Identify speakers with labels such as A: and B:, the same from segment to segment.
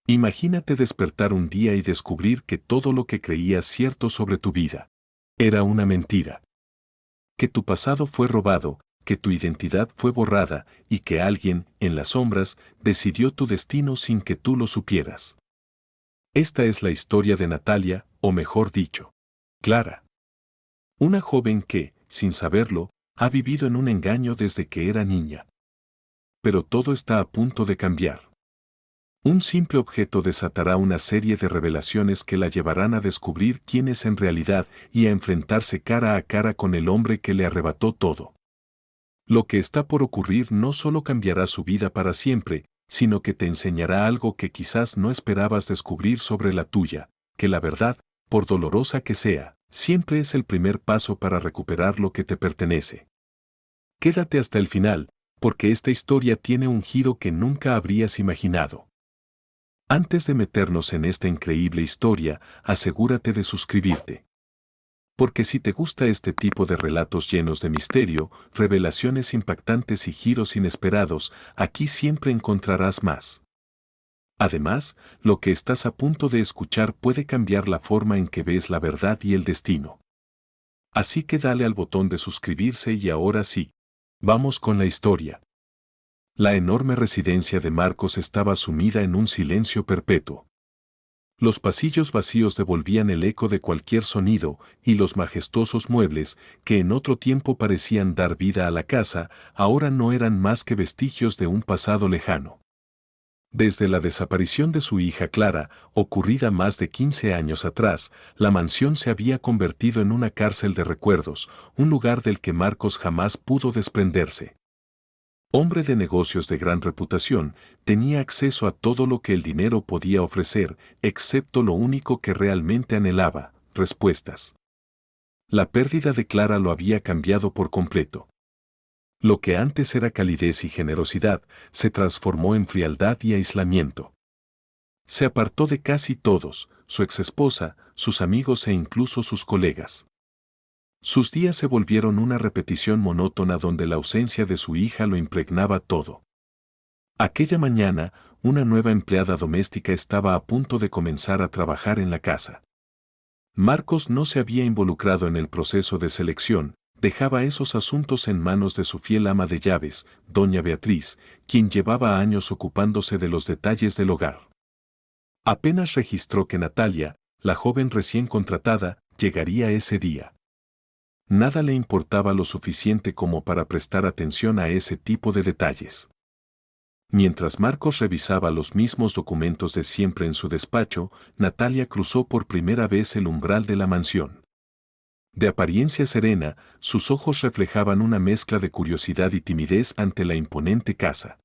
A: Imagínate despertar un día y descubrir que todo lo que creías cierto sobre tu vida era una mentira. Que tu pasado fue robado, que tu identidad fue borrada y que alguien, en las sombras, decidió tu destino sin que tú lo supieras. Esta es la historia de Natalia, o mejor dicho, Clara. Una joven que, sin saberlo, ha vivido en un engaño desde que era niña. Pero todo está a punto de cambiar. Un simple objeto desatará una serie de revelaciones que la llevarán a descubrir quién es en realidad y a enfrentarse cara a cara con el hombre que le arrebató todo. Lo que está por ocurrir no solo cambiará su vida para siempre, sino que te enseñará algo que quizás no esperabas descubrir sobre la tuya, que la verdad, por dolorosa que sea, siempre es el primer paso para recuperar lo que te pertenece. Quédate hasta el final, porque esta historia tiene un giro que nunca habrías imaginado. Antes de meternos en esta increíble historia, asegúrate de suscribirte. Porque si te gusta este tipo de relatos llenos de misterio, revelaciones impactantes y giros inesperados, aquí siempre encontrarás más. Además, lo que estás a punto de escuchar puede cambiar la forma en que ves la verdad y el destino. Así que dale al botón de suscribirse y ahora sí, vamos con la historia. La enorme residencia de Marcos estaba sumida en un silencio perpetuo. Los pasillos vacíos devolvían el eco de cualquier sonido, y los majestuosos muebles, que en otro tiempo parecían dar vida a la casa, ahora no eran más que vestigios de un pasado lejano. Desde la desaparición de su hija Clara, ocurrida más de 15 años atrás, la mansión se había convertido en una cárcel de recuerdos, un lugar del que Marcos jamás pudo desprenderse. Hombre de negocios de gran reputación, tenía acceso a todo lo que el dinero podía ofrecer, excepto lo único que realmente anhelaba, respuestas. La pérdida de Clara lo había cambiado por completo. Lo que antes era calidez y generosidad, se transformó en frialdad y aislamiento. Se apartó de casi todos, su exesposa, sus amigos e incluso sus colegas. Sus días se volvieron una repetición monótona donde la ausencia de su hija lo impregnaba todo. Aquella mañana, una nueva empleada doméstica estaba a punto de comenzar a trabajar en la casa. Marcos no se había involucrado en el proceso de selección, dejaba esos asuntos en manos de su fiel ama de llaves, doña Beatriz, quien llevaba años ocupándose de los detalles del hogar. Apenas registró que Natalia, la joven recién contratada, llegaría ese día. Nada le importaba lo suficiente como para prestar atención a ese tipo de detalles. Mientras Marcos revisaba los mismos documentos de siempre en su despacho, Natalia cruzó por primera vez el umbral de la mansión. De apariencia serena, sus ojos reflejaban una mezcla de curiosidad y timidez ante la imponente casa.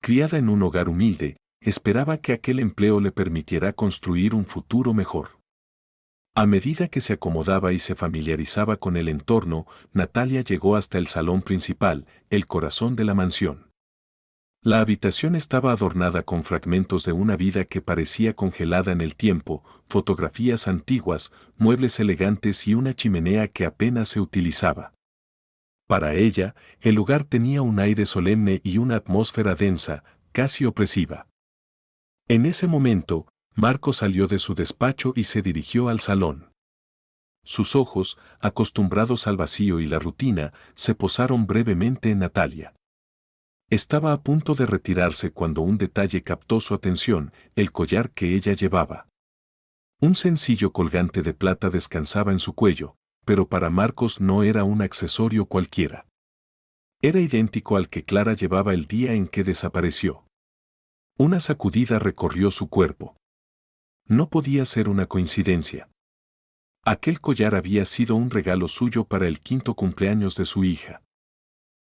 A: Criada en un hogar humilde, esperaba que aquel empleo le permitiera construir un futuro mejor. A medida que se acomodaba y se familiarizaba con el entorno, Natalia llegó hasta el salón principal, el corazón de la mansión. La habitación estaba adornada con fragmentos de una vida que parecía congelada en el tiempo, fotografías antiguas, muebles elegantes y una chimenea que apenas se utilizaba. Para ella, el lugar tenía un aire solemne y una atmósfera densa, casi opresiva. En ese momento, Marco salió de su despacho y se dirigió al salón. Sus ojos, acostumbrados al vacío y la rutina, se posaron brevemente en Natalia. Estaba a punto de retirarse cuando un detalle captó su atención, el collar que ella llevaba. Un sencillo colgante de plata descansaba en su cuello, pero para Marcos no era un accesorio cualquiera. Era idéntico al que Clara llevaba el día en que desapareció. Una sacudida recorrió su cuerpo. No podía ser una coincidencia. Aquel collar había sido un regalo suyo para el 5º cumpleaños de su hija.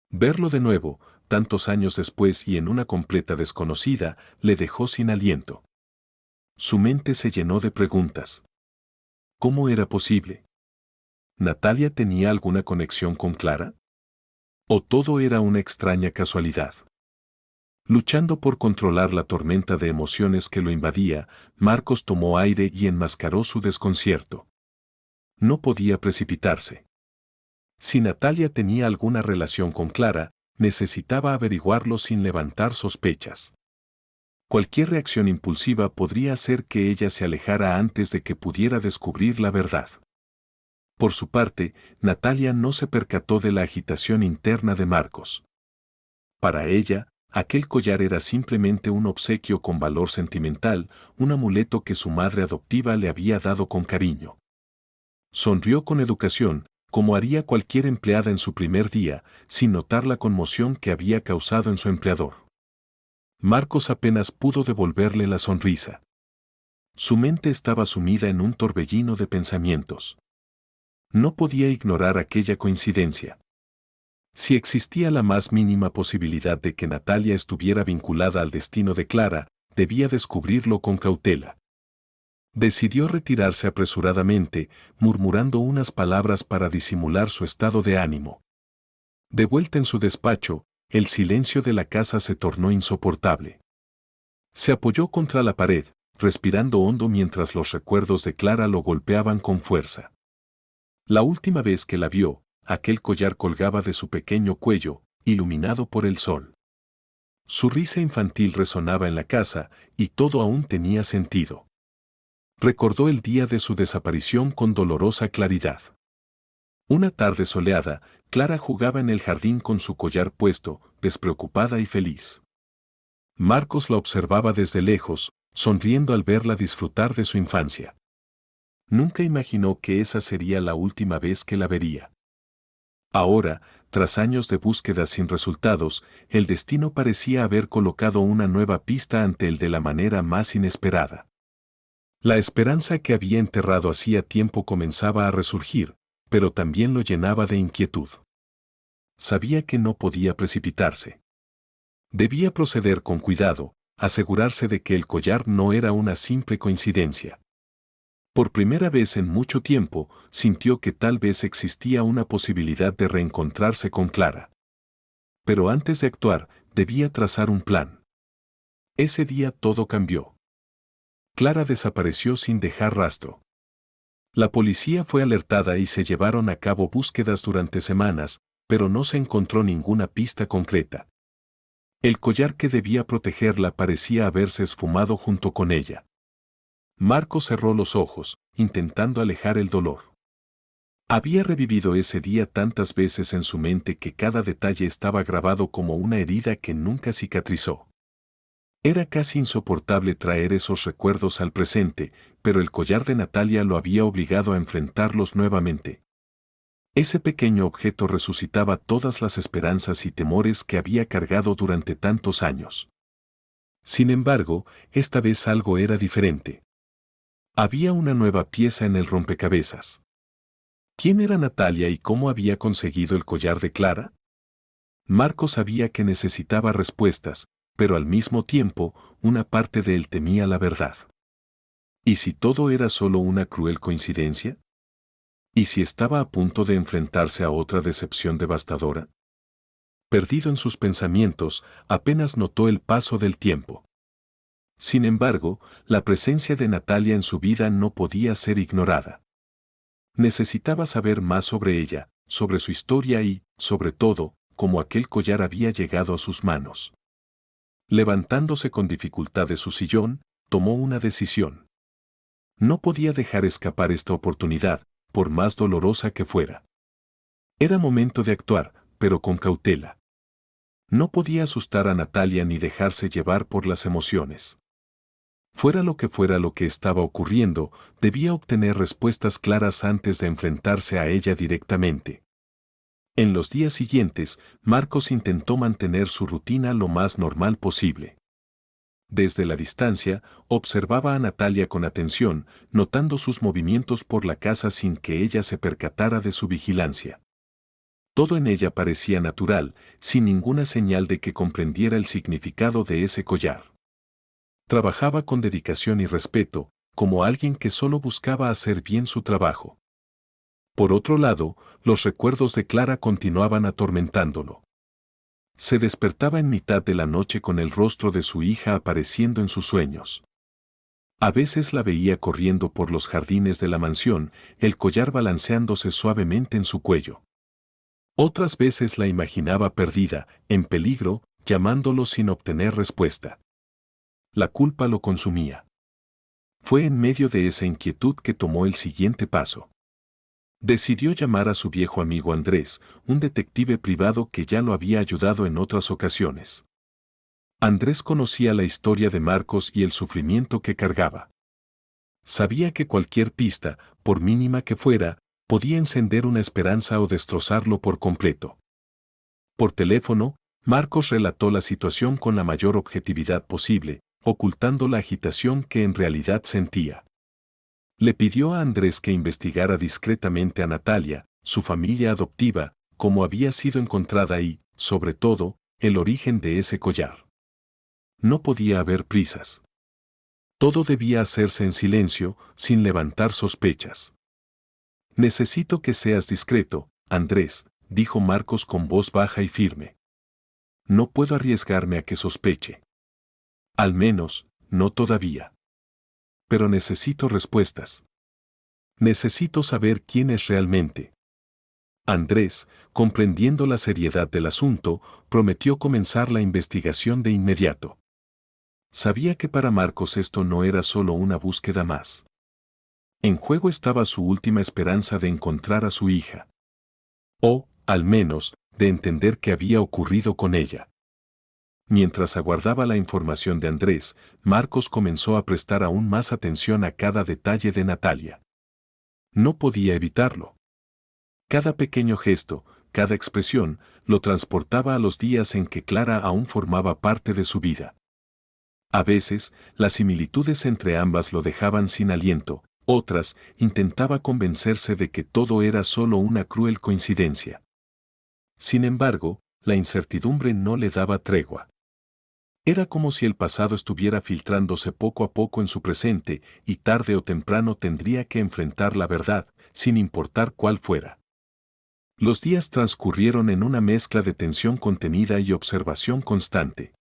A: Verlo de nuevo, tantos años después y en una completa desconocida, le dejó sin aliento. Su mente se llenó de preguntas. ¿Cómo era posible? ¿Natalia tenía alguna conexión con Clara? ¿O todo era una extraña casualidad? Luchando por controlar la tormenta de emociones que lo invadía, Marcos tomó aire y enmascaró su desconcierto. No podía precipitarse. Si Natalia tenía alguna relación con Clara, necesitaba averiguarlo sin levantar sospechas. Cualquier reacción impulsiva podría hacer que ella se alejara antes de que pudiera descubrir la verdad. Por su parte, Natalia no se percató de la agitación interna de Marcos. Para ella, aquel collar era simplemente un obsequio con valor sentimental, un amuleto que su madre adoptiva le había dado con cariño. Sonrió con educación, como haría cualquier empleada en su primer día, sin notar la conmoción que había causado en su empleador. Marcos apenas pudo devolverle la sonrisa. Su mente estaba sumida en un torbellino de pensamientos. No podía ignorar aquella coincidencia. Si existía la más mínima posibilidad de que Natalia estuviera vinculada al destino de Clara, debía descubrirlo con cautela. Decidió retirarse apresuradamente, murmurando unas palabras para disimular su estado de ánimo. De vuelta en su despacho, el silencio de la casa se tornó insoportable. Se apoyó contra la pared, respirando hondo mientras los recuerdos de Clara lo golpeaban con fuerza. La última vez que la vio, aquel collar colgaba de su pequeño cuello, iluminado por el sol. Su risa infantil resonaba en la casa, y todo aún tenía sentido. Recordó el día de su desaparición con dolorosa claridad. Una tarde soleada, Clara jugaba en el jardín con su collar puesto, despreocupada y feliz. Marcos la observaba desde lejos, sonriendo al verla disfrutar de su infancia. Nunca imaginó que esa sería la última vez que la vería. Ahora, tras años de búsqueda sin resultados, el destino parecía haber colocado una nueva pista ante él de la manera más inesperada. La esperanza que había enterrado hacía tiempo comenzaba a resurgir, pero también lo llenaba de inquietud. Sabía que no podía precipitarse. Debía proceder con cuidado, asegurarse de que el collar no era una simple coincidencia. Por primera vez en mucho tiempo, sintió que tal vez existía una posibilidad de reencontrarse con Clara. Pero antes de actuar, debía trazar un plan. Ese día todo cambió. Clara desapareció sin dejar rastro. La policía fue alertada y se llevaron a cabo búsquedas durante semanas, pero no se encontró ninguna pista concreta. El collar que debía protegerla parecía haberse esfumado junto con ella. Marcos cerró los ojos, intentando alejar el dolor. Había revivido ese día tantas veces en su mente que cada detalle estaba grabado como una herida que nunca cicatrizó. Era casi insoportable traer esos recuerdos al presente, pero el collar de Natalia lo había obligado a enfrentarlos nuevamente. Ese pequeño objeto resucitaba todas las esperanzas y temores que había cargado durante tantos años. Sin embargo, esta vez algo era diferente. Había una nueva pieza en el rompecabezas. ¿Quién era Natalia y cómo había conseguido el collar de Clara? Marcos sabía que necesitaba respuestas, pero al mismo tiempo, una parte de él temía la verdad. ¿Y si todo era solo una cruel coincidencia? ¿Y si estaba a punto de enfrentarse a otra decepción devastadora? Perdido en sus pensamientos, apenas notó el paso del tiempo. Sin embargo, la presencia de Natalia en su vida no podía ser ignorada. Necesitaba saber más sobre ella, sobre su historia y, sobre todo, cómo aquel collar había llegado a sus manos. Levantándose con dificultad de su sillón, tomó una decisión. No podía dejar escapar esta oportunidad, por más dolorosa que fuera. Era momento de actuar, pero con cautela. No podía asustar a Natalia ni dejarse llevar por las emociones. Fuera lo que estaba ocurriendo, debía obtener respuestas claras antes de enfrentarse a ella directamente. En los días siguientes, Marcos intentó mantener su rutina lo más normal posible. Desde la distancia, observaba a Natalia con atención, notando sus movimientos por la casa sin que ella se percatara de su vigilancia. Todo en ella parecía natural, sin ninguna señal de que comprendiera el significado de ese collar. Trabajaba con dedicación y respeto, como alguien que solo buscaba hacer bien su trabajo. Por otro lado, los recuerdos de Clara continuaban atormentándolo. Se despertaba en mitad de la noche con el rostro de su hija apareciendo en sus sueños. A veces la veía corriendo por los jardines de la mansión, el collar balanceándose suavemente en su cuello. Otras veces la imaginaba perdida, en peligro, llamándolo sin obtener respuesta. La culpa lo consumía. Fue en medio de esa inquietud que tomó el siguiente paso. Decidió llamar a su viejo amigo Andrés, un detective privado que ya lo había ayudado en otras ocasiones. Andrés conocía la historia de Marcos y el sufrimiento que cargaba. Sabía que cualquier pista, por mínima que fuera, podía encender una esperanza o destrozarlo por completo. Por teléfono, Marcos relató la situación con la mayor objetividad posible, ocultando la agitación que en realidad sentía. Le pidió a Andrés que investigara discretamente a Natalia, su familia adoptiva, cómo había sido encontrada y, sobre todo, el origen de ese collar. No podía haber prisas. Todo debía hacerse en silencio, sin levantar sospechas. Necesito que seas discreto, Andrés, dijo Marcos con voz baja y firme. No puedo arriesgarme a que sospeche. Al menos, no todavía. Pero necesito respuestas. Necesito saber quién es realmente. Andrés, comprendiendo la seriedad del asunto, prometió comenzar la investigación de inmediato. Sabía que para Marcos esto no era solo una búsqueda más. En juego estaba su última esperanza de encontrar a su hija. O, al menos, de entender qué había ocurrido con ella. Mientras aguardaba la información de Andrés, Marcos comenzó a prestar aún más atención a cada detalle de Natalia. No podía evitarlo. Cada pequeño gesto, cada expresión, lo transportaba a los días en que Clara aún formaba parte de su vida. A veces, las similitudes entre ambas lo dejaban sin aliento, otras, intentaba convencerse de que todo era solo una cruel coincidencia. Sin embargo, la incertidumbre no le daba tregua. Era como si el pasado estuviera filtrándose poco a poco en su presente y tarde o temprano tendría que enfrentar la verdad, sin importar cuál fuera. Los días transcurrieron en una mezcla de tensión contenida y observación constante.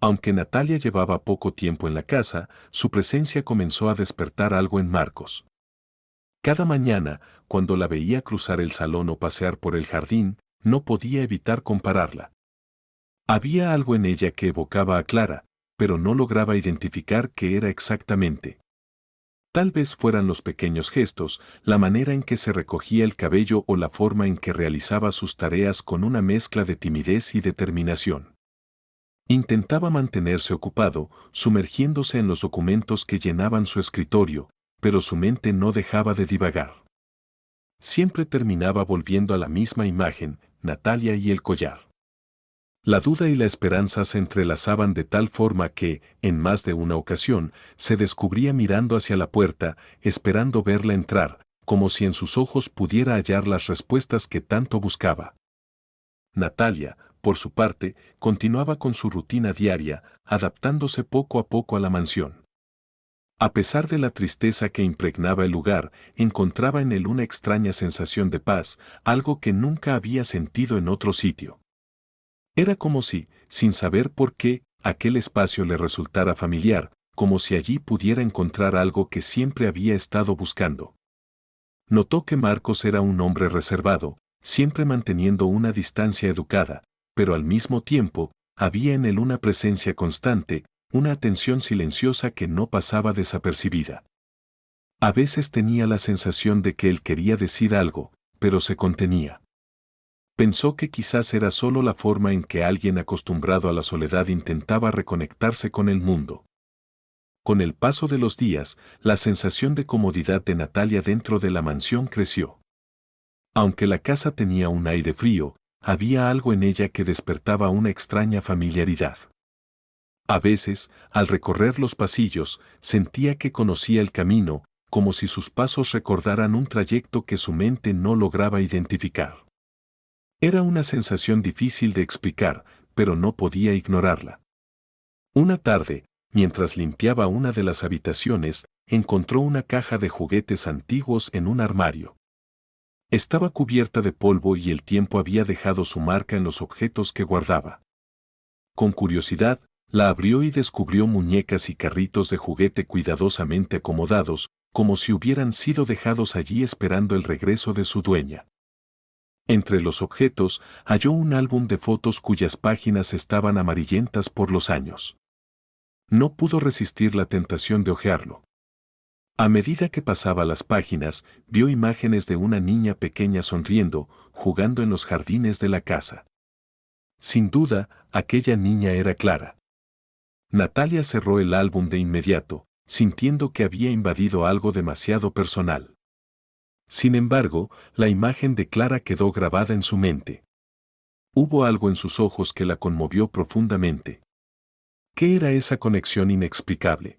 A: Aunque Natalia llevaba poco tiempo en la casa, su presencia comenzó a despertar algo en Marcos. Cada mañana, cuando la veía cruzar el salón o pasear por el jardín, no podía evitar compararla. Había algo en ella que evocaba a Clara, pero no lograba identificar qué era exactamente. Tal vez fueran los pequeños gestos, la manera en que se recogía el cabello o la forma en que realizaba sus tareas con una mezcla de timidez y determinación. Intentaba mantenerse ocupado, sumergiéndose en los documentos que llenaban su escritorio, pero su mente no dejaba de divagar. Siempre terminaba volviendo a la misma imagen, Natalia y el collar. La duda y la esperanza se entrelazaban de tal forma que, en más de una ocasión, se descubría mirando hacia la puerta, esperando verla entrar, como si en sus ojos pudiera hallar las respuestas que tanto buscaba. Natalia, por su parte, continuaba con su rutina diaria, adaptándose poco a poco a la mansión. A pesar de la tristeza que impregnaba el lugar, encontraba en él una extraña sensación de paz, algo que nunca había sentido en otro sitio. Era como si, sin saber por qué, aquel espacio le resultara familiar, como si allí pudiera encontrar algo que siempre había estado buscando. Notó que Marcos era un hombre reservado, siempre manteniendo una distancia educada, pero al mismo tiempo, había en él una presencia constante, una atención silenciosa que no pasaba desapercibida. A veces tenía la sensación de que él quería decir algo, pero se contenía. Pensó que quizás era solo la forma en que alguien acostumbrado a la soledad intentaba reconectarse con el mundo. Con el paso de los días, la sensación de comodidad de Natalia dentro de la mansión creció. Aunque la casa tenía un aire frío, había algo en ella que despertaba una extraña familiaridad. A veces, al recorrer los pasillos, sentía que conocía el camino, como si sus pasos recordaran un trayecto que su mente no lograba identificar. Era una sensación difícil de explicar, pero no podía ignorarla. Una tarde, mientras limpiaba una de las habitaciones, encontró una caja de juguetes antiguos en un armario. Estaba cubierta de polvo y el tiempo había dejado su marca en los objetos que guardaba. Con curiosidad, la abrió y descubrió muñecas y carritos de juguete cuidadosamente acomodados, como si hubieran sido dejados allí esperando el regreso de su dueña. Entre los objetos, halló un álbum de fotos cuyas páginas estaban amarillentas por los años. No pudo resistir la tentación de hojearlo. A medida que pasaba las páginas, vio imágenes de una niña pequeña sonriendo, jugando en los jardines de la casa. Sin duda, aquella niña era Clara. Natalia cerró el álbum de inmediato, sintiendo que había invadido algo demasiado personal. Sin embargo, la imagen de Clara quedó grabada en su mente. Hubo algo en sus ojos que la conmovió profundamente. ¿Qué era esa conexión inexplicable?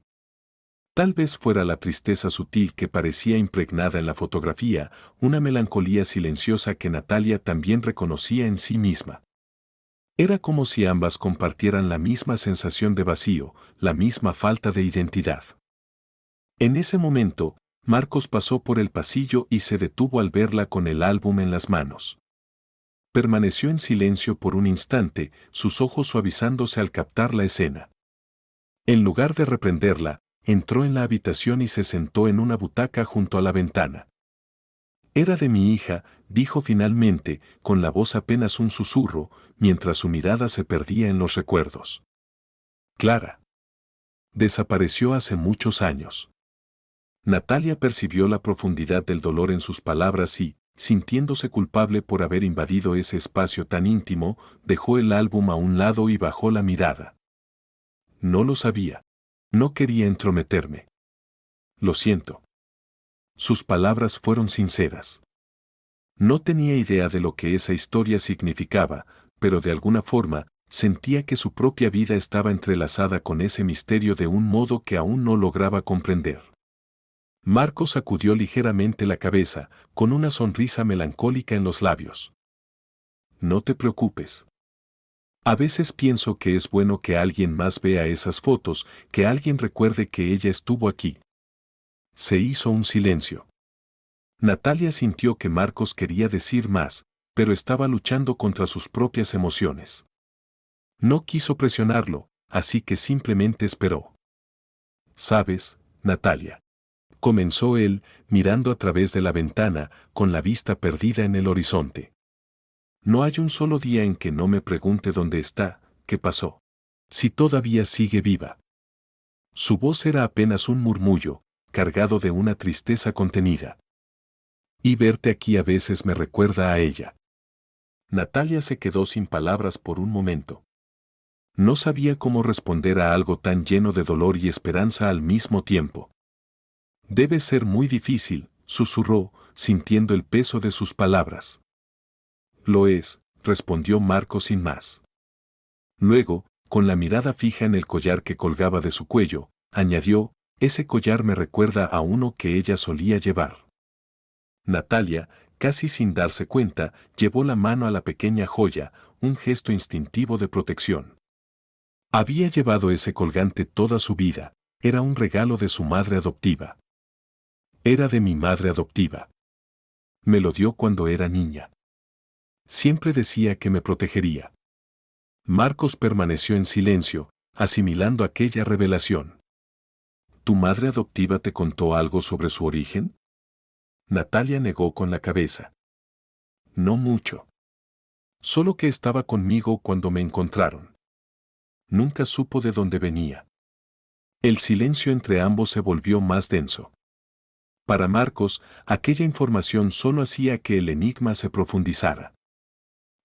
A: Tal vez fuera la tristeza sutil que parecía impregnada en la fotografía, una melancolía silenciosa que Natalia también reconocía en sí misma. Era como si ambas compartieran la misma sensación de vacío, la misma falta de identidad. En ese momento, Marcos pasó por el pasillo y se detuvo al verla con el álbum en las manos. Permaneció en silencio por un instante, sus ojos suavizándose al captar la escena. En lugar de reprenderla, entró en la habitación y se sentó en una butaca junto a la ventana. Era de mi hija, dijo finalmente, con la voz apenas un susurro, mientras su mirada se perdía en los recuerdos. Clara. Desapareció hace muchos años. Natalia percibió la profundidad del dolor en sus palabras y, sintiéndose culpable por haber invadido ese espacio tan íntimo, dejó el álbum a un lado y bajó la mirada. No lo sabía. No quería entrometerme. Lo siento. Sus palabras fueron sinceras. No tenía idea de lo que esa historia significaba, pero de alguna forma, sentía que su propia vida estaba entrelazada con ese misterio de un modo que aún no lograba comprender. Marcos sacudió ligeramente la cabeza, con una sonrisa melancólica en los labios. No te preocupes. A veces pienso que es bueno que alguien más vea esas fotos, que alguien recuerde que ella estuvo aquí. Se hizo un silencio. Natalia sintió que Marcos quería decir más, pero estaba luchando contra sus propias emociones. No quiso presionarlo, así que simplemente esperó. ¿Sabes, Natalia? Comenzó él, mirando a través de la ventana, con la vista perdida en el horizonte. No hay un solo día en que no me pregunte dónde está, qué pasó. Si todavía sigue viva. Su voz era apenas un murmullo, cargado de una tristeza contenida. Y verte aquí a veces me recuerda a ella. Natalia se quedó sin palabras por un momento. No sabía cómo responder a algo tan lleno de dolor y esperanza al mismo tiempo. Debe ser muy difícil, susurró, sintiendo el peso de sus palabras. Lo es, respondió Marcos sin más. Luego, con la mirada fija en el collar que colgaba de su cuello, añadió, ese collar me recuerda a uno que ella solía llevar. Natalia, casi sin darse cuenta, llevó la mano a la pequeña joya, un gesto instintivo de protección. Había llevado ese colgante toda su vida, era un regalo de su madre adoptiva. Era de mi madre adoptiva. Me lo dio cuando era niña. Siempre decía que me protegería. Marcos permaneció en silencio, asimilando aquella revelación. ¿Tu madre adoptiva te contó algo sobre su origen? Natalia negó con la cabeza. No mucho. Solo que estaba conmigo cuando me encontraron. Nunca supo de dónde venía. El silencio entre ambos se volvió más denso. Para Marcos, aquella información solo hacía que el enigma se profundizara.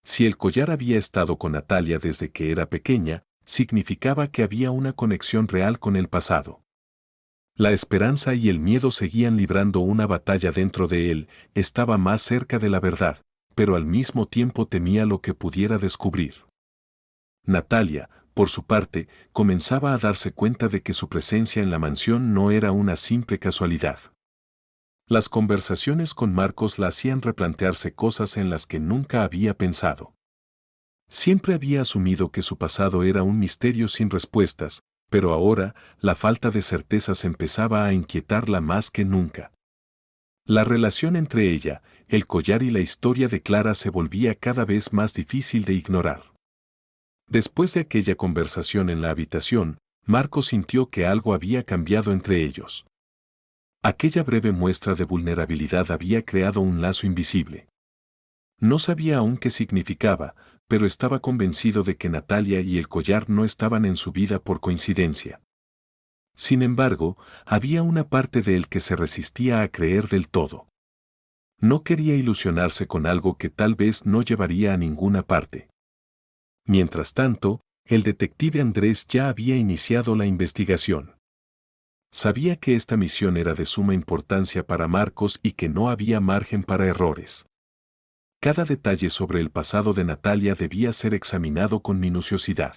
A: Si el collar había estado con Natalia desde que era pequeña, significaba que había una conexión real con el pasado. La esperanza y el miedo seguían librando una batalla dentro de él, estaba más cerca de la verdad, pero al mismo tiempo temía lo que pudiera descubrir. Natalia, por su parte, comenzaba a darse cuenta de que su presencia en la mansión no era una simple casualidad. Las conversaciones con Marcos la hacían replantearse cosas en las que nunca había pensado. Siempre había asumido que su pasado era un misterio sin respuestas, pero ahora, la falta de certezas empezaba a inquietarla más que nunca. La relación entre ella, el collar y la historia de Clara se volvía cada vez más difícil de ignorar. Después de aquella conversación en la habitación, Marcos sintió que algo había cambiado entre ellos. Aquella breve muestra de vulnerabilidad había creado un lazo invisible. No sabía aún qué significaba, pero estaba convencido de que Natalia y el collar no estaban en su vida por coincidencia. Sin embargo, había una parte de él que se resistía a creer del todo. No quería ilusionarse con algo que tal vez no llevaría a ninguna parte. Mientras tanto, el detective Andrés ya había iniciado la investigación. Sabía que esta misión era de suma importancia para Marcos y que no había margen para errores. Cada detalle sobre el pasado de Natalia debía ser examinado con minuciosidad.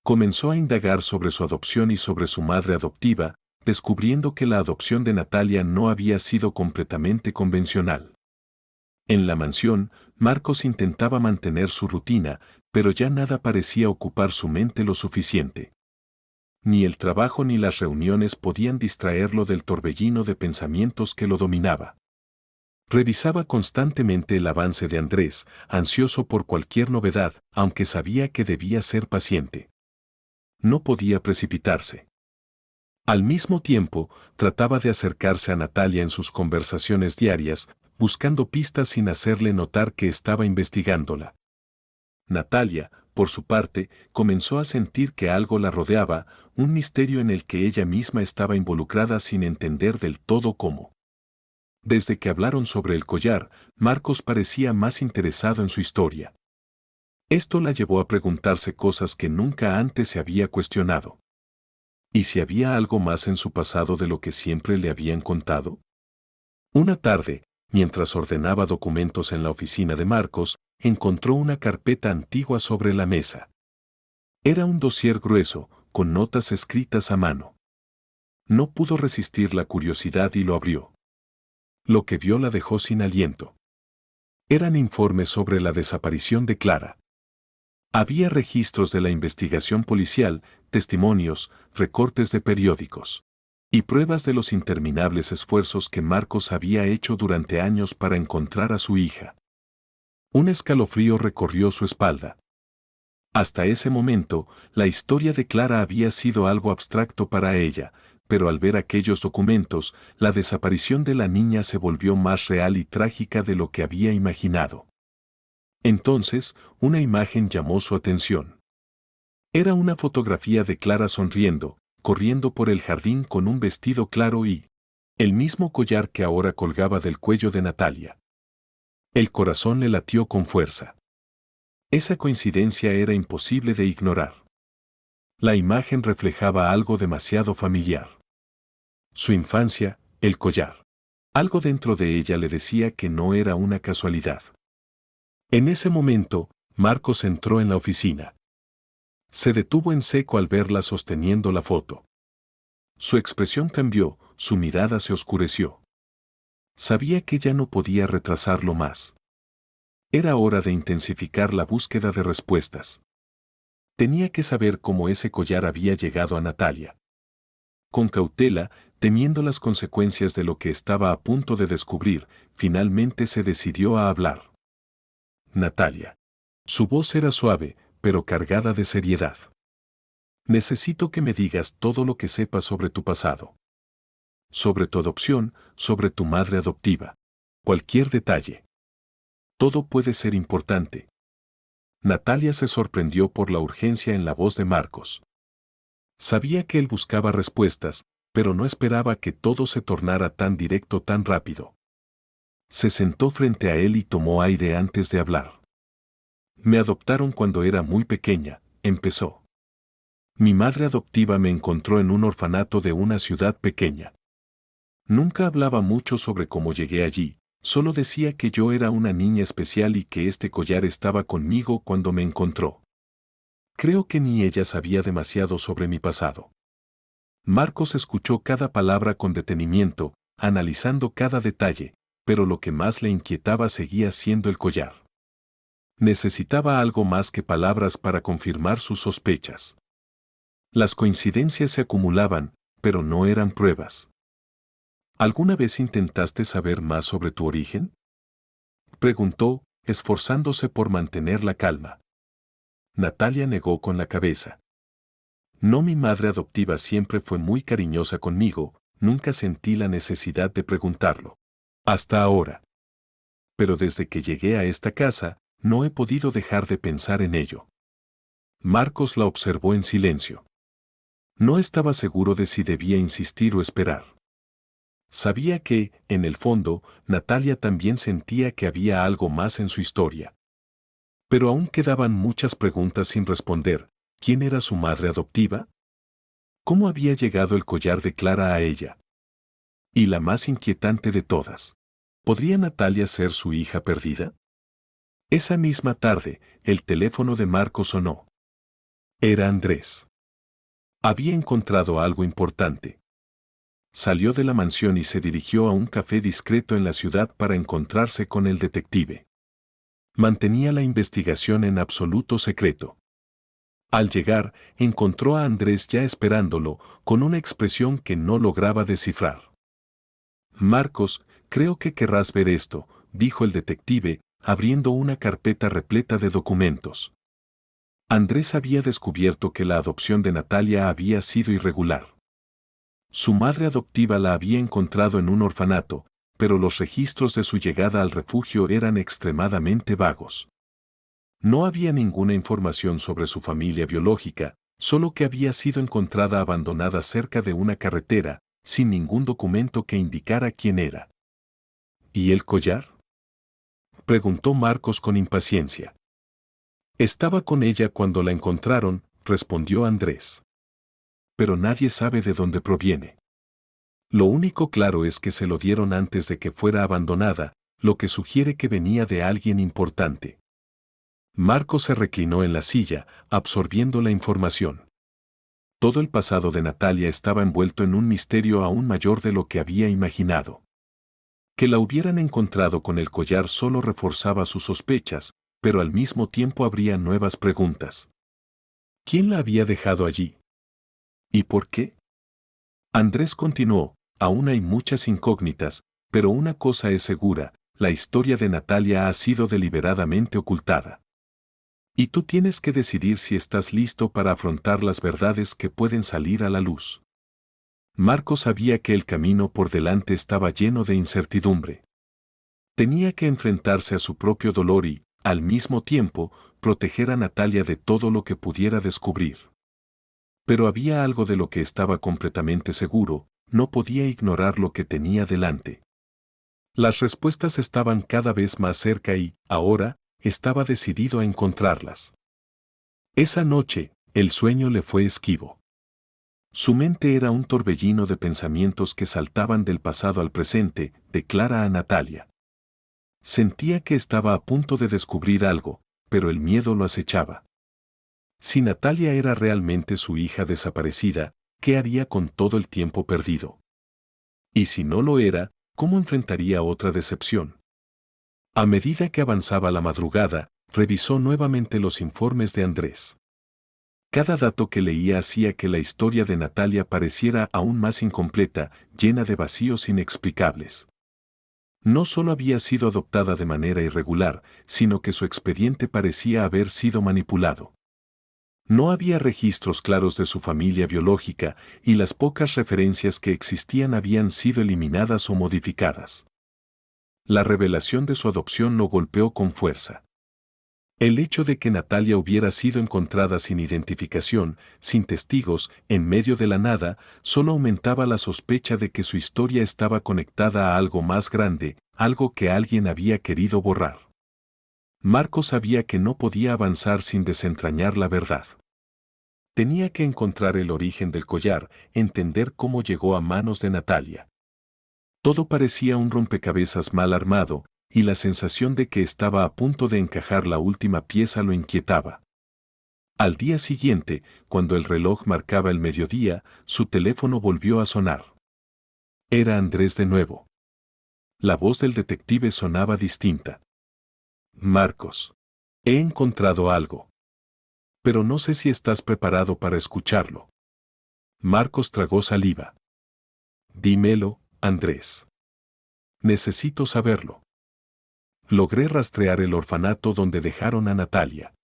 A: Comenzó a indagar sobre su adopción y sobre su madre adoptiva, descubriendo que la adopción de Natalia no había sido completamente convencional. En la mansión, Marcos intentaba mantener su rutina, pero ya nada parecía ocupar su mente lo suficiente. Ni el trabajo ni las reuniones podían distraerlo del torbellino de pensamientos que lo dominaba. Revisaba constantemente el avance de Andrés, ansioso por cualquier novedad, aunque sabía que debía ser paciente. No podía precipitarse. Al mismo tiempo, trataba de acercarse a Natalia en sus conversaciones diarias, buscando pistas sin hacerle notar que estaba investigándola. Natalia, por su parte, comenzó a sentir que algo la rodeaba, un misterio en el que ella misma estaba involucrada sin entender del todo cómo. Desde que hablaron sobre el collar, Marcos parecía más interesado en su historia. Esto la llevó a preguntarse cosas que nunca antes se había cuestionado. ¿Y si había algo más en su pasado de lo que siempre le habían contado? Una tarde, mientras ordenaba documentos en la oficina de Marcos, encontró una carpeta antigua sobre la mesa. Era un dossier grueso, con notas escritas a mano. No pudo resistir la curiosidad y lo abrió. Lo que vio la dejó sin aliento. Eran informes sobre la desaparición de Clara. Había registros de la investigación policial, testimonios, recortes de periódicos y pruebas de los interminables esfuerzos que Marcos había hecho durante años para encontrar a su hija. Un escalofrío recorrió su espalda. Hasta ese momento, la historia de Clara había sido algo abstracto para ella, pero al ver aquellos documentos, la desaparición de la niña se volvió más real y trágica de lo que había imaginado. Entonces, una imagen llamó su atención. Era una fotografía de Clara sonriendo, corriendo por el jardín con un vestido claro y el mismo collar que ahora colgaba del cuello de Natalia. El corazón le latió con fuerza. Esa coincidencia era imposible de ignorar. La imagen reflejaba algo demasiado familiar. Su infancia, el collar. Algo dentro de ella le decía que no era una casualidad. En ese momento, Marcos entró en la oficina. Se detuvo en seco al verla sosteniendo la foto. Su expresión cambió, su mirada se oscureció. Sabía que ya no podía retrasarlo más. Era hora de intensificar la búsqueda de respuestas. Tenía que saber cómo ese collar había llegado a Natalia. Con cautela, temiendo las consecuencias de lo que estaba a punto de descubrir, finalmente se decidió a hablar. Natalia. Su voz era suave, pero cargada de seriedad. Necesito que me digas todo lo que sepas sobre tu pasado. Sobre tu adopción, sobre tu madre adoptiva. Cualquier detalle. Todo puede ser importante. Natalia se sorprendió por la urgencia en la voz de Marcos. Sabía que él buscaba respuestas, pero no esperaba que todo se tornara tan directo tan rápido. Se sentó frente a él y tomó aire antes de hablar. Me adoptaron cuando era muy pequeña, empezó. Mi madre adoptiva me encontró en un orfanato de una ciudad pequeña. Nunca hablaba mucho sobre cómo llegué allí, solo decía que yo era una niña especial y que este collar estaba conmigo cuando me encontró. Creo que ni ella sabía demasiado sobre mi pasado. Marcos escuchó cada palabra con detenimiento, analizando cada detalle, pero lo que más le inquietaba seguía siendo el collar. Necesitaba algo más que palabras para confirmar sus sospechas. Las coincidencias se acumulaban, pero no eran pruebas. ¿Alguna vez intentaste saber más sobre tu origen? Preguntó, esforzándose por mantener la calma. Natalia negó con la cabeza. No, mi madre adoptiva siempre fue muy cariñosa conmigo, nunca sentí la necesidad de preguntarlo. Hasta ahora. Pero desde que llegué a esta casa, no he podido dejar de pensar en ello. Marcos la observó en silencio. No estaba seguro de si debía insistir o esperar. Sabía que, en el fondo, Natalia también sentía que había algo más en su historia. Pero aún quedaban muchas preguntas sin responder. ¿Quién era su madre adoptiva? ¿Cómo había llegado el collar de Clara a ella? Y la más inquietante de todas, ¿podría Natalia ser su hija perdida? Esa misma tarde, el teléfono de Marcos sonó. Era Andrés. Había encontrado algo importante. Salió de la mansión y se dirigió a un café discreto en la ciudad para encontrarse con el detective. Mantenía la investigación en absoluto secreto. Al llegar, encontró a Andrés ya esperándolo, con una expresión que no lograba descifrar. Marcos, creo que querrás ver esto, dijo el detective, abriendo una carpeta repleta de documentos. Andrés había descubierto que la adopción de Natalia había sido irregular. Su madre adoptiva la había encontrado en un orfanato, pero los registros de su llegada al refugio eran extremadamente vagos. No había ninguna información sobre su familia biológica, solo que había sido encontrada abandonada cerca de una carretera, sin ningún documento que indicara quién era. ¿Y el collar?, preguntó Marcos con impaciencia. Estaba con ella cuando la encontraron, respondió Andrés. Pero nadie sabe de dónde proviene. Lo único claro es que se lo dieron antes de que fuera abandonada, lo que sugiere que venía de alguien importante. Marcos se reclinó en la silla, absorbiendo la información. Todo el pasado de Natalia estaba envuelto en un misterio aún mayor de lo que había imaginado. Que la hubieran encontrado con el collar solo reforzaba sus sospechas, pero al mismo tiempo habría nuevas preguntas. ¿Quién la había dejado allí? ¿Y por qué? Andrés continuó, aún hay muchas incógnitas, pero una cosa es segura, la historia de Natalia ha sido deliberadamente ocultada. Y tú tienes que decidir si estás listo para afrontar las verdades que pueden salir a la luz. Marcos sabía que el camino por delante estaba lleno de incertidumbre. Tenía que enfrentarse a su propio dolor y, al mismo tiempo, proteger a Natalia de todo lo que pudiera descubrir. Pero había algo de lo que estaba completamente seguro, no podía ignorar lo que tenía delante. Las respuestas estaban cada vez más cerca y, ahora, estaba decidido a encontrarlas. Esa noche, el sueño le fue esquivo. Su mente era un torbellino de pensamientos que saltaban del pasado al presente, de Clara a Natalia. Sentía que estaba a punto de descubrir algo, pero el miedo lo acechaba. Si Natalia era realmente su hija desaparecida, ¿qué haría con todo el tiempo perdido? Y si no lo era, ¿cómo enfrentaría otra decepción? A medida que avanzaba la madrugada, revisó nuevamente los informes de Andrés. Cada dato que leía hacía que la historia de Natalia pareciera aún más incompleta, llena de vacíos inexplicables. No solo había sido adoptada de manera irregular, sino que su expediente parecía haber sido manipulado. No había registros claros de su familia biológica y las pocas referencias que existían habían sido eliminadas o modificadas. La revelación de su adopción lo golpeó con fuerza. El hecho de que Natalia hubiera sido encontrada sin identificación, sin testigos, en medio de la nada, solo aumentaba la sospecha de que su historia estaba conectada a algo más grande, algo que alguien había querido borrar. Marcos sabía que no podía avanzar sin desentrañar la verdad. Tenía que encontrar el origen del collar, entender cómo llegó a manos de Natalia. Todo parecía un rompecabezas mal armado, y la sensación de que estaba a punto de encajar la última pieza lo inquietaba. Al día siguiente, cuando el reloj marcaba el mediodía, su teléfono volvió a sonar. Era Andrés de nuevo. La voz del detective sonaba distinta. Marcos. He encontrado algo. Pero no sé si estás preparado para escucharlo. Marcos tragó saliva. Dímelo, Andrés. Necesito saberlo. Logré rastrear el orfanato donde dejaron a Natalia.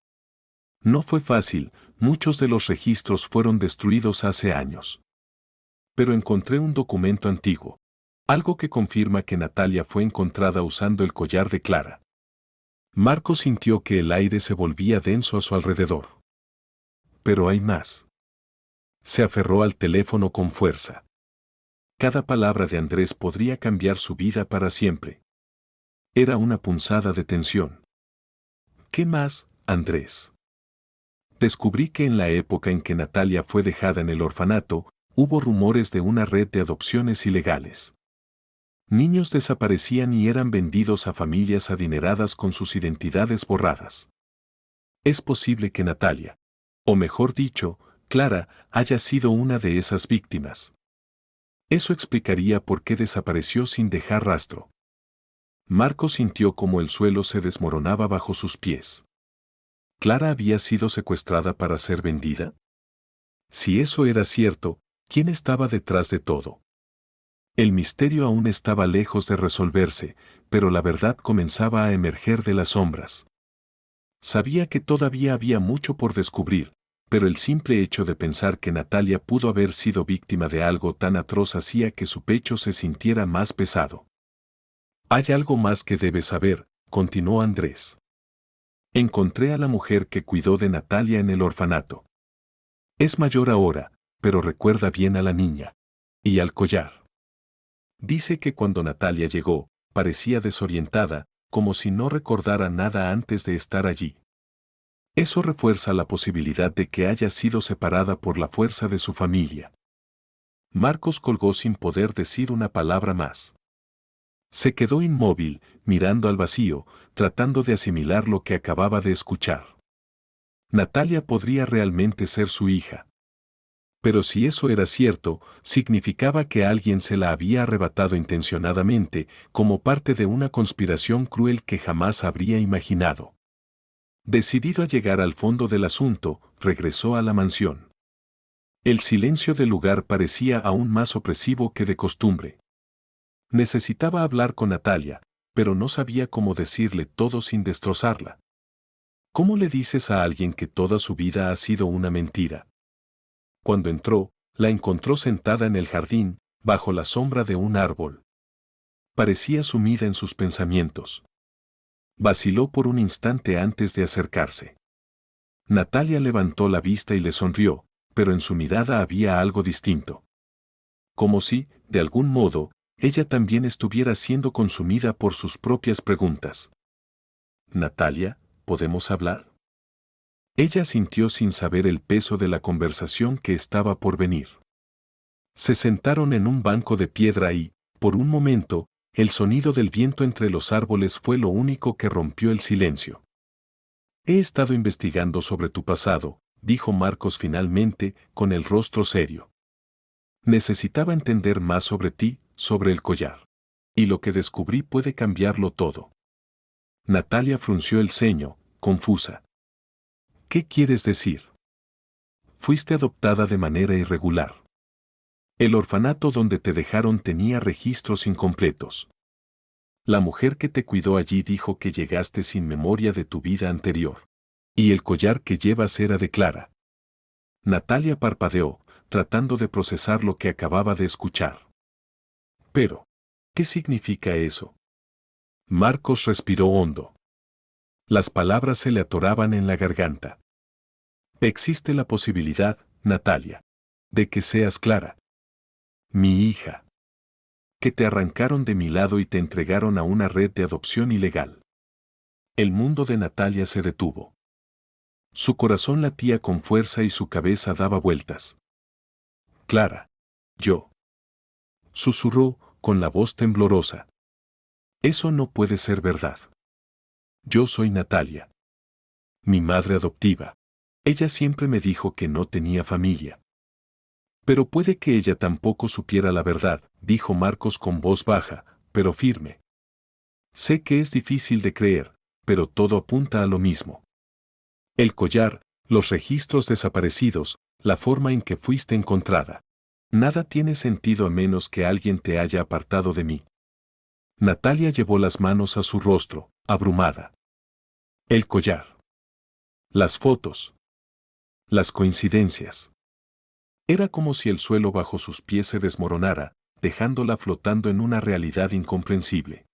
A: No fue fácil, muchos de los registros fueron destruidos hace años. Pero encontré un documento antiguo, algo que confirma que Natalia fue encontrada usando el collar de Clara. Marcos sintió que el aire se volvía denso a su alrededor. Pero hay más. Se aferró al teléfono con fuerza. Cada palabra de Andrés podría cambiar su vida para siempre. Era una punzada de tensión. ¿Qué más, Andrés? Descubrí que en la época en que Natalia fue dejada en el orfanato, hubo rumores de una red de adopciones ilegales. Niños desaparecían y eran vendidos a familias adineradas con sus identidades borradas. Es posible que Natalia, o mejor dicho, Clara, haya sido una de esas víctimas. Eso explicaría por qué desapareció sin dejar rastro. Marcos sintió como el suelo se desmoronaba bajo sus pies. ¿Clara había sido secuestrada para ser vendida? Si eso era cierto, ¿quién estaba detrás de todo? El misterio aún estaba lejos de resolverse, pero la verdad comenzaba a emerger de las sombras. Sabía que todavía había mucho por descubrir, pero el simple hecho de pensar que Natalia pudo haber sido víctima de algo tan atroz hacía que su pecho se sintiera más pesado. Hay algo más que debes saber, continuó Andrés. Encontré a la mujer que cuidó de Natalia en el orfanato. Es mayor ahora, pero recuerda bien a la niña. Y al collar. Dice que cuando Natalia llegó, parecía desorientada, como si no recordara nada antes de estar allí. Eso refuerza la posibilidad de que haya sido separada por la fuerza de su familia. Marcos colgó sin poder decir una palabra más. Se quedó inmóvil, mirando al vacío, tratando de asimilar lo que acababa de escuchar. Natalia podría realmente ser su hija. Pero si eso era cierto, significaba que alguien se la había arrebatado intencionadamente, como parte de una conspiración cruel que jamás habría imaginado. Decidido a llegar al fondo del asunto, regresó a la mansión. El silencio del lugar parecía aún más opresivo que de costumbre. Necesitaba hablar con Natalia, pero no sabía cómo decirle todo sin destrozarla. ¿Cómo le dices a alguien que toda su vida ha sido una mentira? Cuando entró, la encontró sentada en el jardín, bajo la sombra de un árbol. Parecía sumida en sus pensamientos. Vaciló por un instante antes de acercarse. Natalia levantó la vista y le sonrió, pero en su mirada había algo distinto. Como si, de algún modo, ella también estuviera siendo consumida por sus propias preguntas. «Natalia, ¿podemos hablar?». Ella sintió sin saber el peso de la conversación que estaba por venir. Se sentaron en un banco de piedra y, por un momento, el sonido del viento entre los árboles fue lo único que rompió el silencio. «He estado investigando sobre tu pasado», dijo Marcos finalmente, con el rostro serio. «Necesitaba entender más sobre ti, sobre el collar. Y lo que descubrí puede cambiarlo todo». Natalia frunció el ceño, confusa. «¿Qué quieres decir?». «Fuiste adoptada de manera irregular. El orfanato donde te dejaron tenía registros incompletos. La mujer que te cuidó allí dijo que llegaste sin memoria de tu vida anterior. Y el collar que llevas era de Clara». Natalia parpadeó, tratando de procesar lo que acababa de escuchar. «Pero, ¿qué significa eso?». Marcos respiró hondo. Las palabras se le atoraban en la garganta. «Existe la posibilidad, Natalia, de que seas Clara. Mi hija. Que te arrancaron de mi lado y te entregaron a una red de adopción ilegal». El mundo de Natalia se detuvo. Su corazón latía con fuerza y su cabeza daba vueltas. «Clara. Yo». Susurró, con la voz temblorosa. «Eso no puede ser verdad. Yo soy Natalia. Mi madre adoptiva. Ella siempre me dijo que no tenía familia». «Pero puede que ella tampoco supiera la verdad», dijo Marcos con voz baja, pero firme. «Sé que es difícil de creer, pero todo apunta a lo mismo. El collar, los registros desaparecidos, la forma en que fuiste encontrada. Nada tiene sentido a menos que alguien te haya apartado de mí». Natalia llevó las manos a su rostro, abrumada. El collar. Las fotos. Las coincidencias. Era como si el suelo bajo sus pies se desmoronara, dejándola flotando en una realidad incomprensible.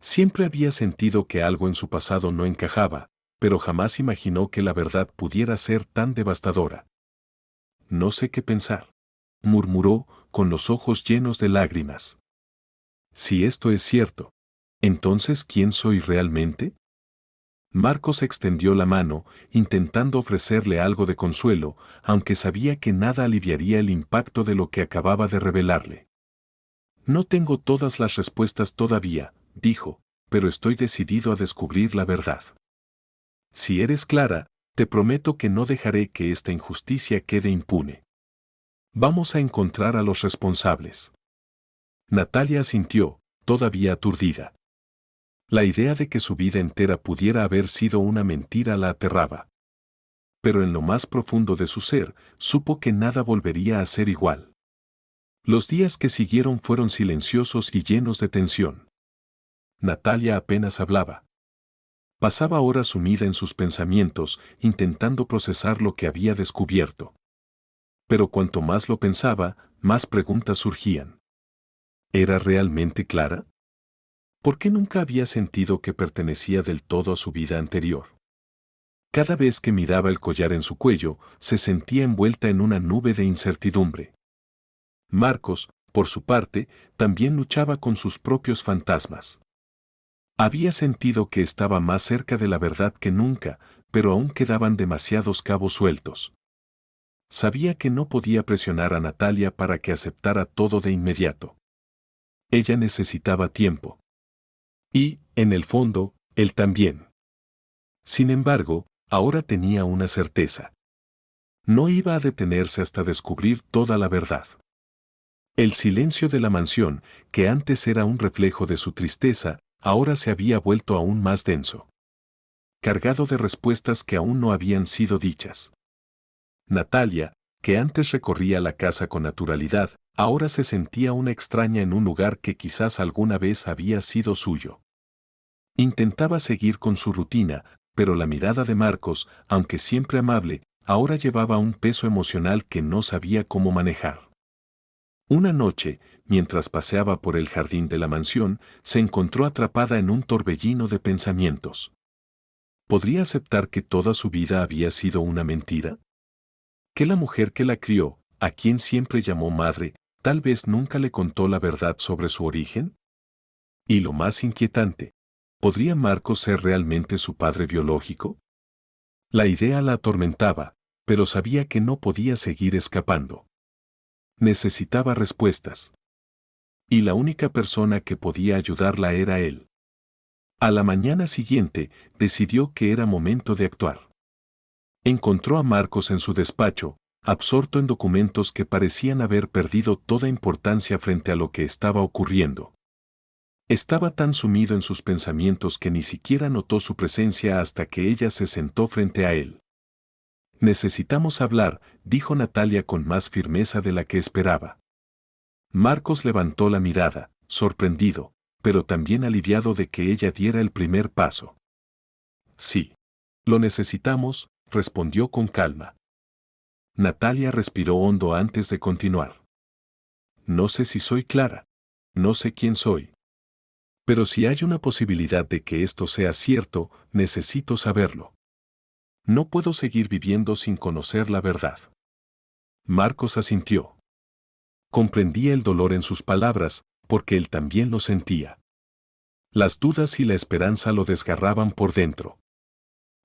A: Siempre había sentido que algo en su pasado no encajaba, pero jamás imaginó que la verdad pudiera ser tan devastadora. no sé qué pensar, murmuró, con los ojos llenos de lágrimas. Si esto es cierto, ¿entonces quién soy realmente? Marcos extendió la mano, intentando ofrecerle algo de consuelo, aunque sabía que nada aliviaría el impacto de lo que acababa de revelarle. No tengo todas las respuestas todavía, dijo, pero estoy decidido a descubrir la verdad. Si eres clara, te prometo que no dejaré que esta injusticia quede impune. Vamos a encontrar a los responsables. Natalia asintió, todavía aturdida. La idea de que su vida entera pudiera haber sido una mentira la aterraba. Pero en lo más profundo de su ser, supo que nada volvería a ser igual. Los días que siguieron fueron silenciosos y llenos de tensión. Natalia apenas hablaba. Pasaba horas sumida en sus pensamientos, intentando procesar lo que había descubierto. Pero cuanto más lo pensaba, más preguntas surgían. ¿Era realmente Clara? ¿Por qué nunca había sentido que pertenecía del todo a su vida anterior? Cada vez que miraba el collar en su cuello, se sentía envuelta en una nube de incertidumbre. Marcos, por su parte, también luchaba con sus propios fantasmas. Había sentido que estaba más cerca de la verdad que nunca, pero aún quedaban demasiados cabos sueltos. Sabía que no podía presionar a Natalia para que aceptara todo de inmediato. Ella necesitaba tiempo. Y, en el fondo, él también. Sin embargo, ahora tenía una certeza. No iba a detenerse hasta descubrir toda la verdad. El silencio de la mansión, que antes era un reflejo de su tristeza, ahora se había vuelto aún más denso. Cargado de respuestas que aún no habían sido dichas. Natalia, que antes recorría la casa con naturalidad, ahora se sentía una extraña en un lugar que quizás alguna vez había sido suyo. Intentaba seguir con su rutina, pero la mirada de Marcos, aunque siempre amable, ahora llevaba un peso emocional que no sabía cómo manejar. Una noche, mientras paseaba por el jardín de la mansión, se encontró atrapada en un torbellino de pensamientos. ¿Podría aceptar que toda su vida había sido una mentira? ¿Que la mujer que la crió, a quien siempre llamó madre, tal vez nunca le contó la verdad sobre su origen? Y lo más inquietante, ¿podría Marcos ser realmente su padre biológico? La idea la atormentaba, pero sabía que no podía seguir escapando. Necesitaba respuestas. Y la única persona que podía ayudarla era él. A la mañana siguiente, decidió que era momento de actuar. Encontró a Marcos en su despacho, absorto en documentos que parecían haber perdido toda importancia frente a lo que estaba ocurriendo. Estaba tan sumido en sus pensamientos que ni siquiera notó su presencia hasta que ella se sentó frente a él. Necesitamos hablar, dijo Natalia con más firmeza de la que esperaba. Marcos levantó la mirada, sorprendido, pero también aliviado de que ella diera el primer paso. Sí. Lo necesitamos, respondió con calma. Natalia respiró hondo antes de continuar. No sé si soy Clara. No sé quién soy. Pero si hay una posibilidad de que esto sea cierto, necesito saberlo. No puedo seguir viviendo sin conocer la verdad. Marcos asintió. Comprendía el dolor en sus palabras, porque él también lo sentía. Las dudas y la esperanza lo desgarraban por dentro.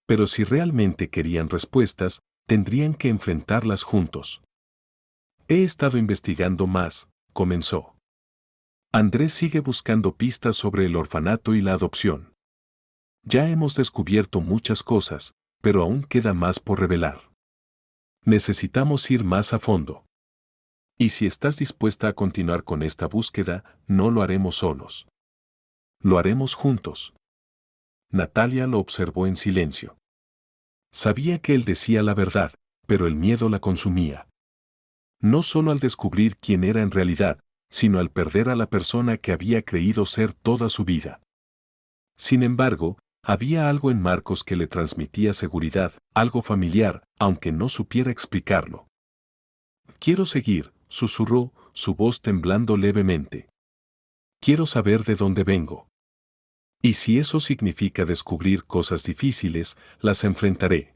A: Pero si realmente querían respuestas, tendrían que enfrentarlas juntos. He estado investigando más, comenzó. Andrés sigue buscando pistas sobre el orfanato y la adopción. Ya hemos descubierto muchas cosas, pero aún queda más por revelar. Necesitamos ir más a fondo. Y si estás dispuesta a continuar con esta búsqueda, no lo haremos solos. Lo haremos juntos. Natalia lo observó en silencio. Sabía que él decía la verdad, pero el miedo la consumía. No solo al descubrir quién era en realidad, sino al perder a la persona que había creído ser toda su vida. Sin embargo, había algo en Marcos que le transmitía seguridad, algo familiar, aunque no supiera explicarlo. Quiero seguir, susurró, su voz temblando levemente. Quiero saber de dónde vengo. Y si eso significa descubrir cosas difíciles, las enfrentaré.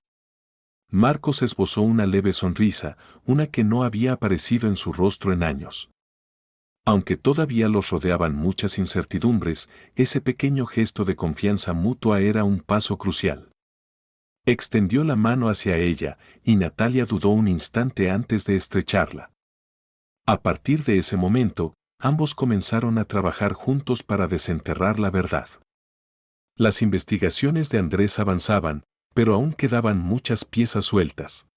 A: Marcos esbozó una leve sonrisa, una que no había aparecido en su rostro en años. Aunque todavía los rodeaban muchas incertidumbres, ese pequeño gesto de confianza mutua era un paso crucial. Extendió la mano hacia ella, y Natalia dudó un instante antes de estrecharla. A partir de ese momento, ambos comenzaron a trabajar juntos para desenterrar la verdad. Las investigaciones de Andrés avanzaban, pero aún quedaban muchas piezas sueltas.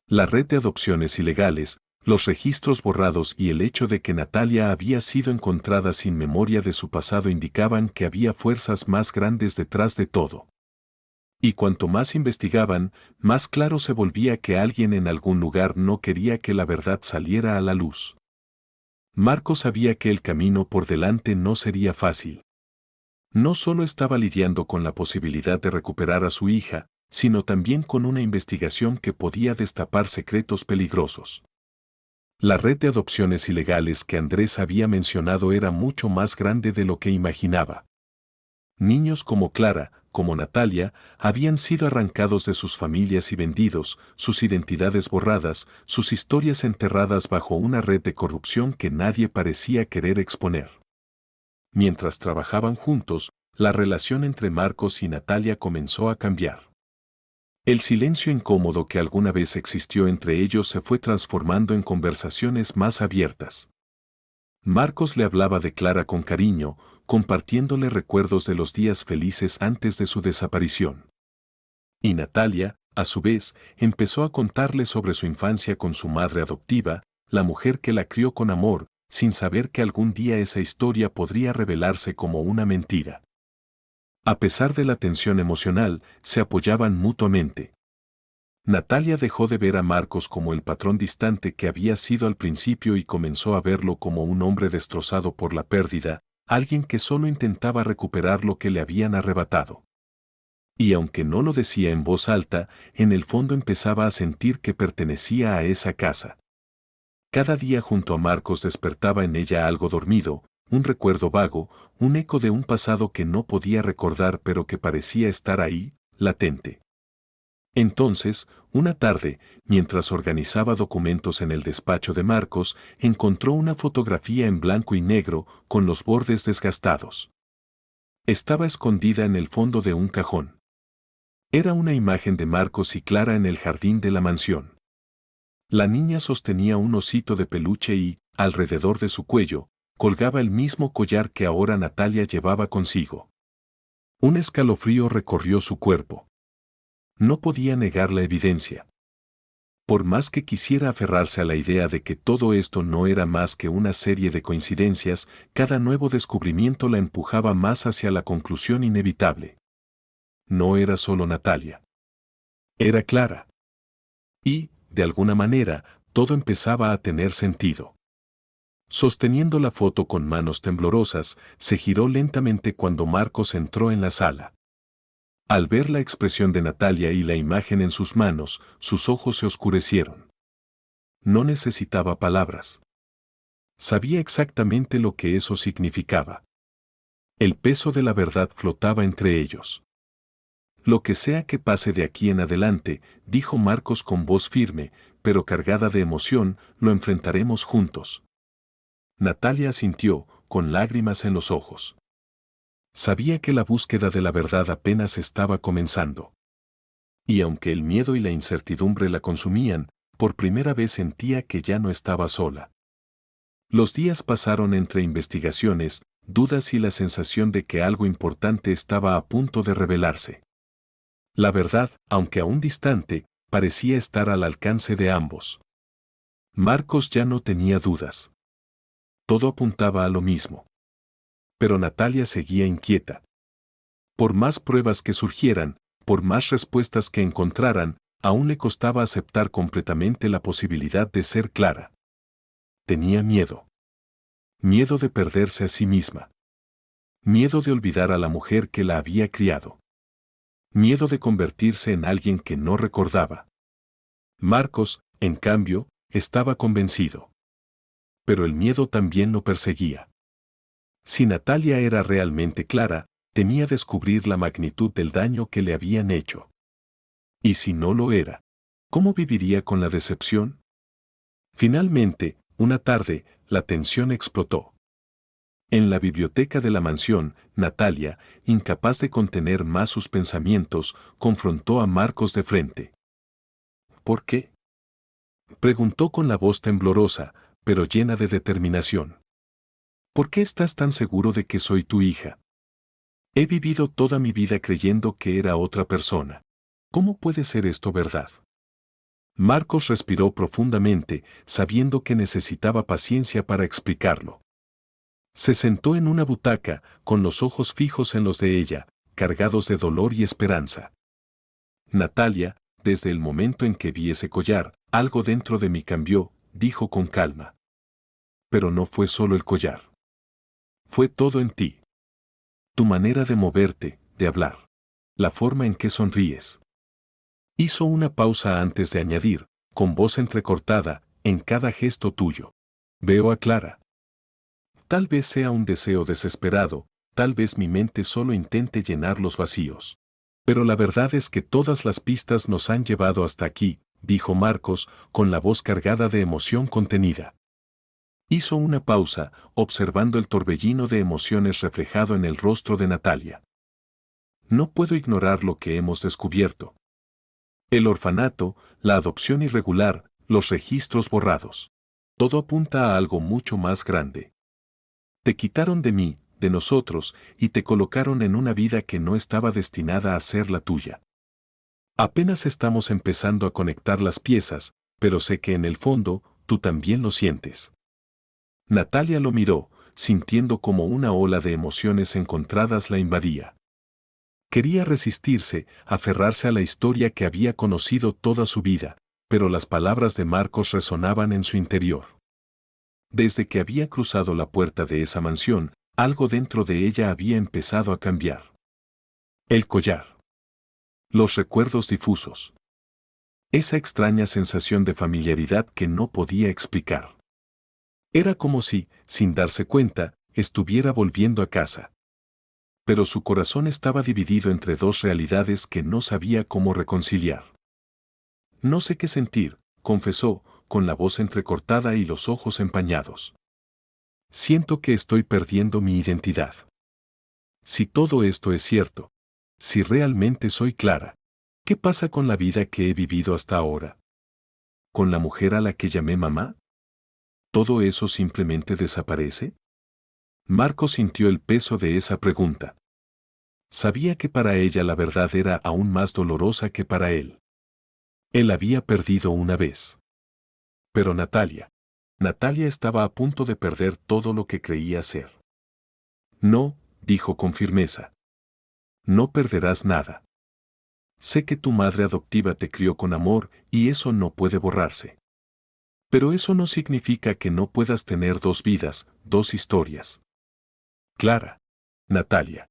A: La red de adopciones ilegales, los registros borrados y el hecho de que Natalia había sido encontrada sin memoria de su pasado indicaban que había fuerzas más grandes detrás de todo. Y cuanto más investigaban, más claro se volvía que alguien en algún lugar no quería que la verdad saliera a la luz. Marcos sabía que el camino por delante no sería fácil. No solo estaba lidiando con la posibilidad de recuperar a su hija, sino también con una investigación que podía destapar secretos peligrosos. La red de adopciones ilegales que Andrés había mencionado era mucho más grande de lo que imaginaba. Niños como Clara, como Natalia, habían sido arrancados de sus familias y vendidos, sus identidades borradas, sus historias enterradas bajo una red de corrupción que nadie parecía querer exponer. Mientras trabajaban juntos, la relación entre Marcos y Natalia comenzó a cambiar. El silencio incómodo que alguna vez existió entre ellos se fue transformando en conversaciones más abiertas. Marcos le hablaba de Clara con cariño, compartiéndole recuerdos de los días felices antes de su desaparición. Y Natalia, a su vez, empezó a contarle sobre su infancia con su madre adoptiva, la mujer que la crió con amor, sin saber que algún día esa historia podría revelarse como una mentira. A pesar de la tensión emocional, se apoyaban mutuamente. Natalia dejó de ver a Marcos como el patrón distante que había sido al principio y comenzó a verlo como un hombre destrozado por la pérdida, alguien que solo intentaba recuperar lo que le habían arrebatado. Y aunque no lo decía en voz alta, en el fondo empezaba a sentir que pertenecía a esa casa. Cada día junto a Marcos despertaba en ella algo dormido, un recuerdo vago, un eco de un pasado que no podía recordar pero que parecía estar ahí, latente. Entonces, una tarde, mientras organizaba documentos en el despacho de Marcos, encontró una fotografía en blanco y negro, con los bordes desgastados. Estaba escondida en el fondo de un cajón. Era una imagen de Marcos y Clara en el jardín de la mansión. La niña sostenía un osito de peluche y, alrededor de su cuello, colgaba el mismo collar que ahora Natalia llevaba consigo. Un escalofrío recorrió su cuerpo. No podía negar la evidencia. Por más que quisiera aferrarse a la idea de que todo esto no era más que una serie de coincidencias, cada nuevo descubrimiento la empujaba más hacia la conclusión inevitable. No era solo Natalia. Era Clara. Y, de alguna manera, todo empezaba a tener sentido. Sosteniendo la foto con manos temblorosas, se giró lentamente cuando Marcos entró en la sala. Al ver la expresión de Natalia y la imagen en sus manos, sus ojos se oscurecieron. No necesitaba palabras. Sabía exactamente lo que eso significaba. El peso de la verdad flotaba entre ellos. Lo que sea que pase de aquí en adelante, dijo Marcos con voz firme, pero cargada de emoción, lo enfrentaremos juntos. Natalia asintió, con lágrimas en los ojos. Sabía que la búsqueda de la verdad apenas estaba comenzando. Y aunque el miedo y la incertidumbre la consumían, por primera vez sentía que ya no estaba sola. Los días pasaron entre investigaciones, dudas y la sensación de que algo importante estaba a punto de revelarse. La verdad, aunque aún distante, parecía estar al alcance de ambos. Marcos ya no tenía dudas. Todo apuntaba a lo mismo. Pero Natalia seguía inquieta. Por más pruebas que surgieran, por más respuestas que encontraran, aún le costaba aceptar completamente la posibilidad de ser Clara. Tenía miedo. Miedo de perderse a sí misma. Miedo de olvidar a la mujer que la había criado. Miedo de convertirse en alguien que no recordaba. Marcos, en cambio, estaba convencido. Pero el miedo también lo perseguía. Si Natalia era realmente Clara, temía descubrir la magnitud del daño que le habían hecho. ¿Y si no lo era? ¿Cómo viviría con la decepción? Finalmente, una tarde, la tensión explotó. En la biblioteca de la mansión, Natalia, incapaz de contener más sus pensamientos, confrontó a Marcos de frente. ¿Por qué? Preguntó con la voz temblorosa, pero llena de determinación. ¿Por qué estás tan seguro de que soy tu hija? He vivido toda mi vida creyendo que era otra persona. ¿Cómo puede ser esto verdad? Marcos respiró profundamente, sabiendo que necesitaba paciencia para explicarlo. Se sentó en una butaca, con los ojos fijos en los de ella, cargados de dolor y esperanza. Natalia, desde el momento en que vi ese collar, algo dentro de mí cambió, dijo con calma. Pero no fue solo el collar. Fue todo en ti. Tu manera de moverte, de hablar. La forma en que sonríes. Hizo una pausa antes de añadir, con voz entrecortada, en cada gesto tuyo. Veo a Clara. Tal vez sea un deseo desesperado, tal vez mi mente solo intente llenar los vacíos. Pero la verdad es que todas las pistas nos han llevado hasta aquí, dijo Marcos, con la voz cargada de emoción contenida. Hizo una pausa, observando el torbellino de emociones reflejado en el rostro de Natalia. No puedo ignorar lo que hemos descubierto. El orfanato, la adopción irregular, los registros borrados. Todo apunta a algo mucho más grande. Te quitaron de mí, de nosotros, y te colocaron en una vida que no estaba destinada a ser la tuya. Apenas estamos empezando a conectar las piezas, pero sé que en el fondo, tú también lo sientes. Natalia lo miró, sintiendo como una ola de emociones encontradas la invadía. Quería resistirse, aferrarse a la historia que había conocido toda su vida, pero las palabras de Marcos resonaban en su interior. Desde que había cruzado la puerta de esa mansión, algo dentro de ella había empezado a cambiar. El collar. Los recuerdos difusos. Esa extraña sensación de familiaridad que no podía explicar. Era como si, sin darse cuenta, estuviera volviendo a casa. Pero su corazón estaba dividido entre dos realidades que no sabía cómo reconciliar. No sé qué sentir, confesó, con la voz entrecortada y los ojos empañados. Siento que estoy perdiendo mi identidad. Si todo esto es cierto, si realmente soy Clara, ¿qué pasa con la vida que he vivido hasta ahora? ¿Con la mujer a la que llamé mamá? ¿Todo eso simplemente desaparece? Marco sintió el peso de esa pregunta. Sabía que para ella la verdad era aún más dolorosa que para él. Él había perdido una vez. Pero Natalia estaba a punto de perder todo lo que creía ser. No, dijo con firmeza. No perderás nada. Sé que tu madre adoptiva te crió con amor y eso no puede borrarse. Pero eso no significa que no puedas tener dos vidas, dos historias. Clara. Natalia.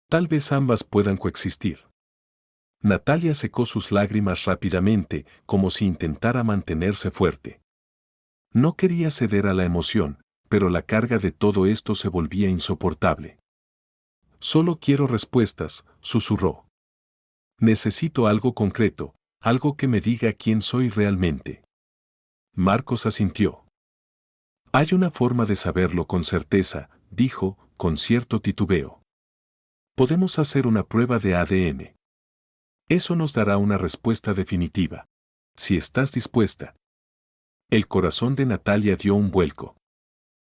A: Tal vez ambas puedan coexistir. Natalia secó sus lágrimas rápidamente, como si intentara mantenerse fuerte. No quería ceder a la emoción, pero la carga de todo esto se volvía insoportable. Solo quiero respuestas, susurró. Necesito algo concreto, algo que me diga quién soy realmente. Marcos asintió. Hay una forma de saberlo con certeza, dijo, con cierto titubeo. Podemos hacer una prueba de ADN. Eso nos dará una respuesta definitiva. Si estás dispuesta. El corazón de Natalia dio un vuelco.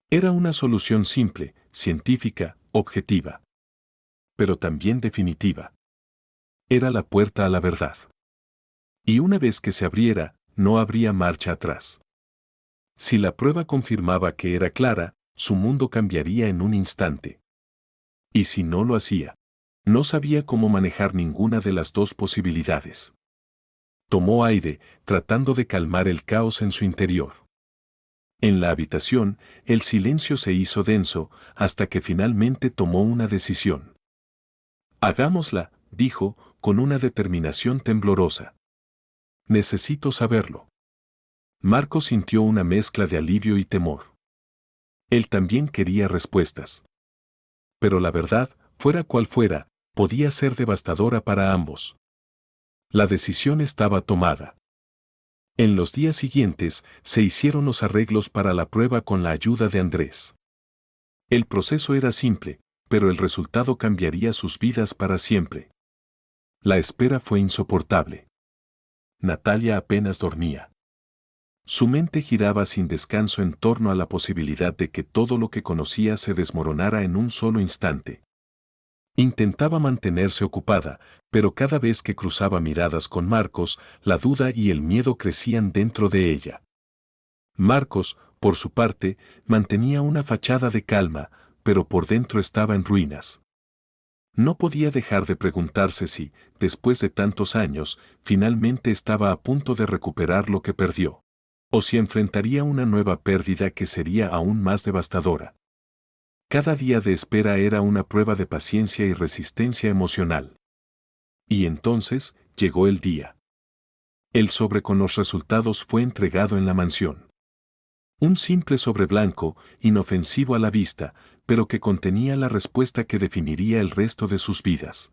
A: Era una solución simple, científica, objetiva. Pero también definitiva. Era la puerta a la verdad. Y una vez que se abriera, no habría marcha atrás. Si la prueba confirmaba que era Clara, su mundo cambiaría en un instante. Y si no lo hacía, no sabía cómo manejar ninguna de las dos posibilidades. Tomó aire, tratando de calmar el caos en su interior. En la habitación, el silencio se hizo denso, hasta que finalmente tomó una decisión. Hagámosla, dijo, con una determinación temblorosa. Necesito saberlo. Marco sintió una mezcla de alivio y temor. Él también quería respuestas. Pero la verdad, fuera cual fuera, podía ser devastadora para ambos. La decisión estaba tomada. En los días siguientes se hicieron los arreglos para la prueba con la ayuda de Andrés. El proceso era simple, pero el resultado cambiaría sus vidas para siempre. La espera fue insoportable. Natalia apenas dormía. Su mente giraba sin descanso en torno a la posibilidad de que todo lo que conocía se desmoronara en un solo instante. Intentaba mantenerse ocupada, pero cada vez que cruzaba miradas con Marcos, la duda y el miedo crecían dentro de ella. Marcos, por su parte, mantenía una fachada de calma, pero por dentro estaba en ruinas. No podía dejar de preguntarse si, después de tantos años, finalmente estaba a punto de recuperar lo que perdió, o si enfrentaría una nueva pérdida que sería aún más devastadora. Cada día de espera era una prueba de paciencia y resistencia emocional. Y entonces llegó el día. El sobre con los resultados fue entregado en la mansión. Un simple sobre blanco, inofensivo a la vista, pero que contenía la respuesta que definiría el resto de sus vidas.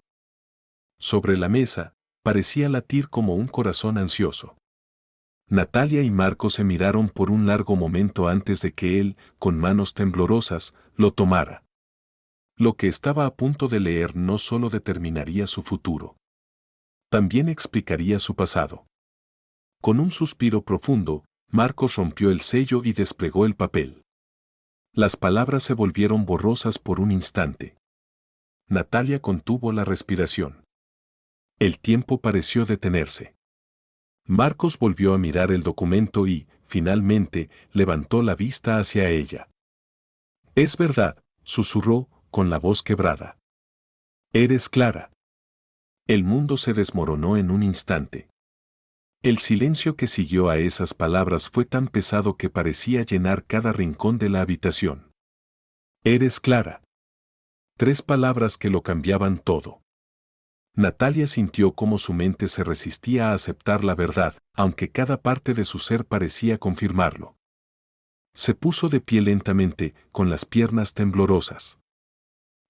A: Sobre la mesa, parecía latir como un corazón ansioso. Natalia y Marcos se miraron por un largo momento antes de que él, con manos temblorosas, lo tomara. Lo que estaba a punto de leer no solo determinaría su futuro, también explicaría su pasado. Con un suspiro profundo, Marcos rompió el sello y desplegó el papel. Las palabras se volvieron borrosas por un instante. Natalia contuvo la respiración. El tiempo pareció detenerse. Marcos volvió a mirar el documento y, finalmente, levantó la vista hacia ella. «Es verdad», susurró, con la voz quebrada. «Eres Clara». El mundo se desmoronó en un instante. El silencio que siguió a esas palabras fue tan pesado que parecía llenar cada rincón de la habitación. «Eres Clara». 3 palabras que lo cambiaban todo. Natalia sintió cómo su mente se resistía a aceptar la verdad, aunque cada parte de su ser parecía confirmarlo. Se puso de pie lentamente, con las piernas temblorosas.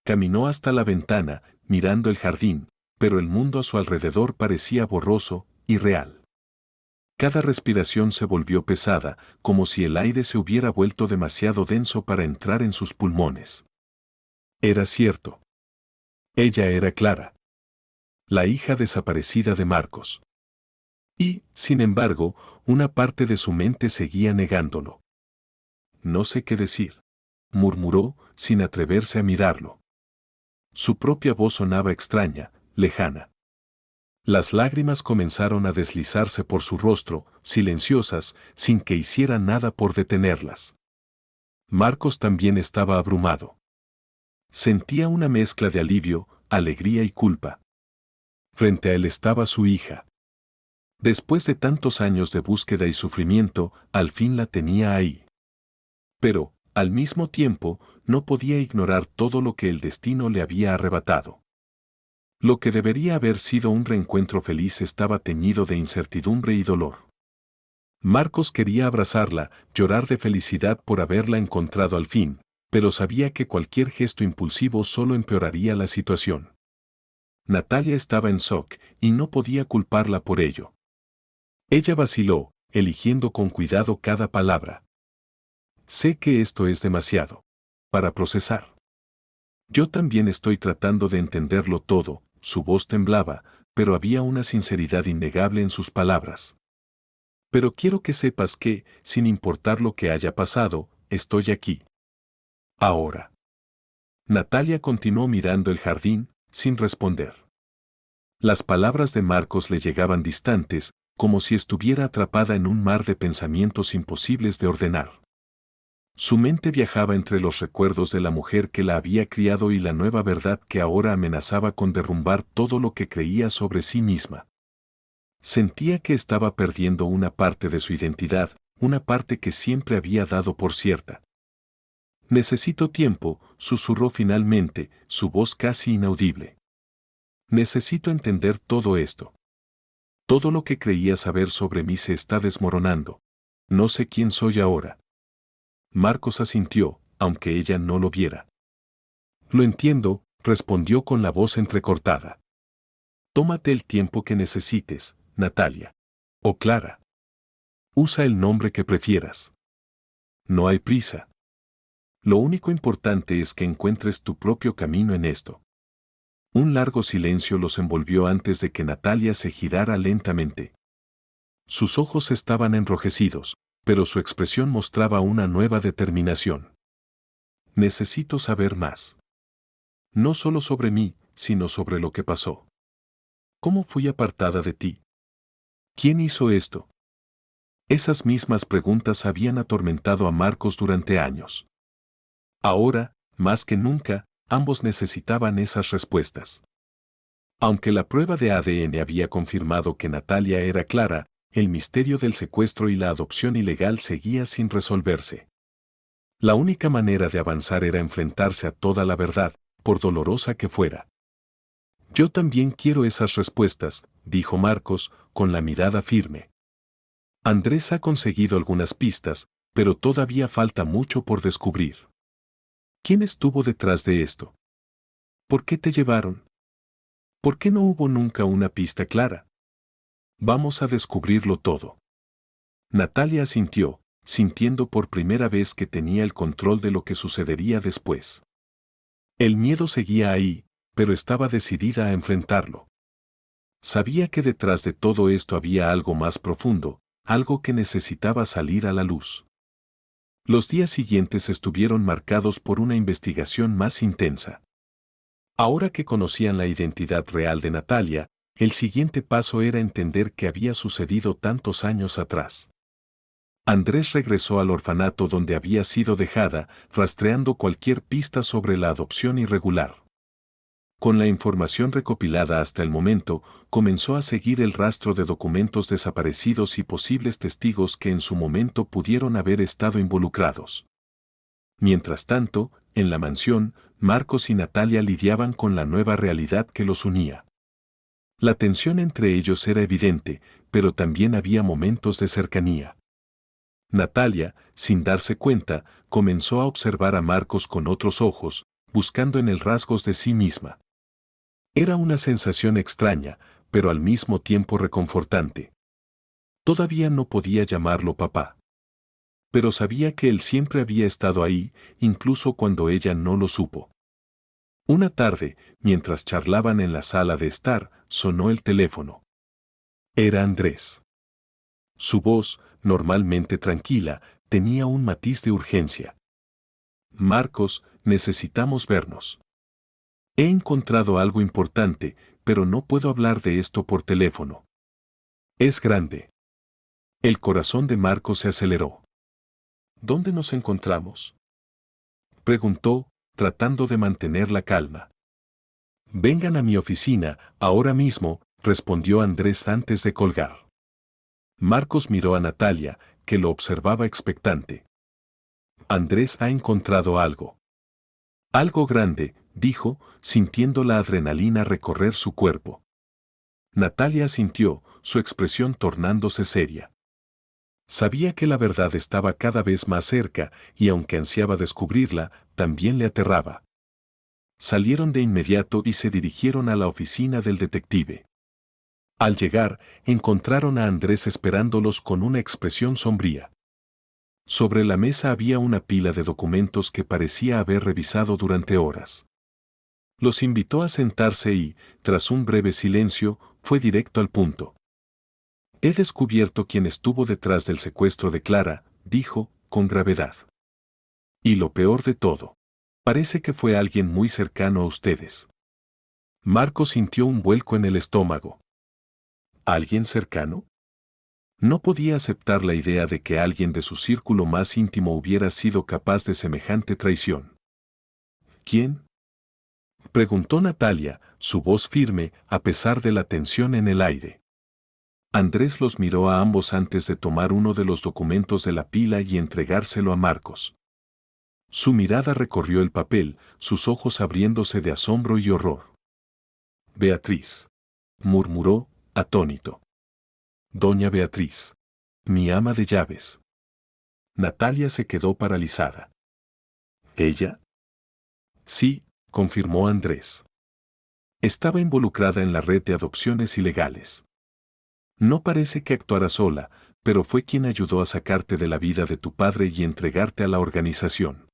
A: Caminó hasta la ventana, mirando el jardín, pero el mundo a su alrededor parecía borroso, irreal. Cada respiración se volvió pesada, como si el aire se hubiera vuelto demasiado denso para entrar en sus pulmones. Era cierto. Ella era Clara, la hija desaparecida de Marcos. Y, sin embargo, una parte de su mente seguía negándolo. «No sé qué decir», murmuró, sin atreverse a mirarlo. Su propia voz sonaba extraña, lejana. Las lágrimas comenzaron a deslizarse por su rostro, silenciosas, sin que hiciera nada por detenerlas. Marcos también estaba abrumado. Sentía una mezcla de alivio, alegría y culpa. Frente a él estaba su hija. Después de tantos años de búsqueda y sufrimiento, al fin la tenía ahí. Pero, al mismo tiempo, no podía ignorar todo lo que el destino le había arrebatado. Lo que debería haber sido un reencuentro feliz estaba teñido de incertidumbre y dolor. Marcos quería abrazarla, llorar de felicidad por haberla encontrado al fin, pero sabía que cualquier gesto impulsivo solo empeoraría la situación. Natalia estaba en shock y no podía culparla por ello. Ella vaciló, eligiendo con cuidado cada palabra. «Sé que esto es demasiado para procesar. Yo también estoy tratando de entenderlo todo», su voz temblaba, pero había una sinceridad innegable en sus palabras. «Pero quiero que sepas que, sin importar lo que haya pasado, estoy aquí. Ahora». Natalia continuó mirando el jardín, sin responder. Las palabras de Marcos le llegaban distantes, como si estuviera atrapada en un mar de pensamientos imposibles de ordenar. Su mente viajaba entre los recuerdos de la mujer que la había criado y la nueva verdad que ahora amenazaba con derrumbar todo lo que creía sobre sí misma. Sentía que estaba perdiendo una parte de su identidad, una parte que siempre había dado por cierta. «Necesito tiempo», susurró finalmente, su voz casi inaudible. «Necesito entender todo esto. Todo lo que creía saber sobre mí se está desmoronando. No sé quién soy ahora». Marcos asintió, aunque ella no lo viera. «Lo entiendo», respondió con la voz entrecortada. Tómate el tiempo que necesites, Natalia. O Clara. Usa el nombre que prefieras. No hay prisa. Lo único importante es que encuentres tu propio camino en esto. Un largo silencio los envolvió antes de que Natalia se girara lentamente. Sus ojos estaban enrojecidos, pero su expresión mostraba una nueva determinación. Necesito saber más. No solo sobre mí, sino sobre lo que pasó. ¿Cómo fui apartada de ti? ¿Quién hizo esto? Esas mismas preguntas habían atormentado a Marcos durante años. Ahora, más que nunca, ambos necesitaban esas respuestas. Aunque la prueba de ADN había confirmado que Natalia era Clara, el misterio del secuestro y la adopción ilegal seguía sin resolverse. La única manera de avanzar era enfrentarse a toda la verdad, por dolorosa que fuera. Yo también quiero esas respuestas, dijo Marcos, con la mirada firme. Andrés ha conseguido algunas pistas, pero todavía falta mucho por descubrir. ¿Quién estuvo detrás de esto? ¿Por qué te llevaron? ¿Por qué no hubo nunca una pista clara? Vamos a descubrirlo todo. Natalia asintió, sintiendo por primera vez que tenía el control de lo que sucedería después. El miedo seguía ahí, pero estaba decidida a enfrentarlo. Sabía que detrás de todo esto había algo más profundo, algo que necesitaba salir a la luz. Los días siguientes estuvieron marcados por una investigación más intensa. Ahora que conocían la identidad real de Natalia, el siguiente paso era entender qué había sucedido tantos años atrás. Andrés regresó al orfanato donde había sido dejada, rastreando cualquier pista sobre la adopción irregular. Con la información recopilada hasta el momento, comenzó a seguir el rastro de documentos desaparecidos y posibles testigos que en su momento pudieron haber estado involucrados. Mientras tanto, en la mansión, Marcos y Natalia lidiaban con la nueva realidad que los unía. La tensión entre ellos era evidente, pero también había momentos de cercanía. Natalia, sin darse cuenta, comenzó a observar a Marcos con otros ojos, buscando en él rasgos de sí misma. Era una sensación extraña, pero al mismo tiempo reconfortante. Todavía no podía llamarlo papá. Pero sabía que él siempre había estado ahí, incluso cuando ella no lo supo. Una tarde, mientras charlaban en la sala de estar, sonó el teléfono. Era Andrés. Su voz, normalmente tranquila, tenía un matiz de urgencia. Marcos, necesitamos vernos. He encontrado algo importante, pero no puedo hablar de esto por teléfono. Es grande. El corazón de Marcos se aceleró. ¿Dónde nos encontramos?, preguntó, tratando de mantener la calma. Vengan a mi oficina, ahora mismo, respondió Andrés antes de colgar. Marcos miró a Natalia, que lo observaba expectante. Andrés ha encontrado algo. Algo grande, dijo, sintiendo la adrenalina recorrer su cuerpo. Natalia asintió, su expresión tornándose seria. Sabía que la verdad estaba cada vez más cerca, y aunque ansiaba descubrirla, también le aterraba. Salieron de inmediato y se dirigieron a la oficina del detective. Al llegar, encontraron a Andrés esperándolos con una expresión sombría. Sobre la mesa había una pila de documentos que parecía haber revisado durante horas. Los invitó a sentarse y, tras un breve silencio, fue directo al punto. He descubierto quién estuvo detrás del secuestro de Clara, dijo, con gravedad. Y lo peor de todo. Parece que fue alguien muy cercano a ustedes. Marcos sintió un vuelco en el estómago. ¿Alguien cercano? No podía aceptar la idea de que alguien de su círculo más íntimo hubiera sido capaz de semejante traición. ¿Quién?, preguntó Natalia, su voz firme a pesar de la tensión en el aire. Andrés los miró a ambos antes de tomar uno de los documentos de la pila y entregárselo a Marcos. Su mirada recorrió el papel, sus ojos abriéndose de asombro y horror. Beatriz, murmuró, atónito. Doña Beatriz, mi ama de llaves. Natalia se quedó paralizada. ¿Ella? Sí, confirmó Andrés. Estaba involucrada en la red de adopciones ilegales. No parece que actuara sola, pero fue quien ayudó a sacarte de la vida de tu padre y entregarte a la organización.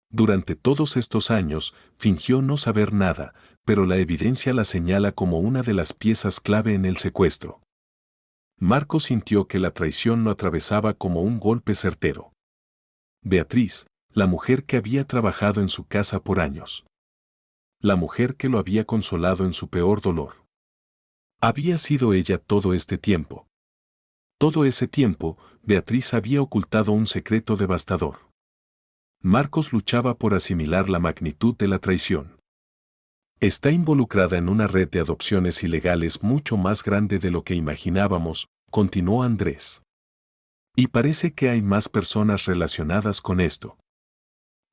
A: Durante todos estos años, fingió no saber nada, pero la evidencia la señala como una de las piezas clave en el secuestro. Marcos sintió que la traición lo atravesaba como un golpe certero. Beatriz, la mujer que había trabajado en su casa por años. La mujer que lo había consolado en su peor dolor. Había sido ella todo este tiempo. Todo ese tiempo, Beatriz había ocultado un secreto devastador. Marcos luchaba por asimilar la magnitud de la traición. Está involucrada en una red de adopciones ilegales mucho más grande de lo que imaginábamos, continuó Andrés. Y parece que hay más personas relacionadas con esto.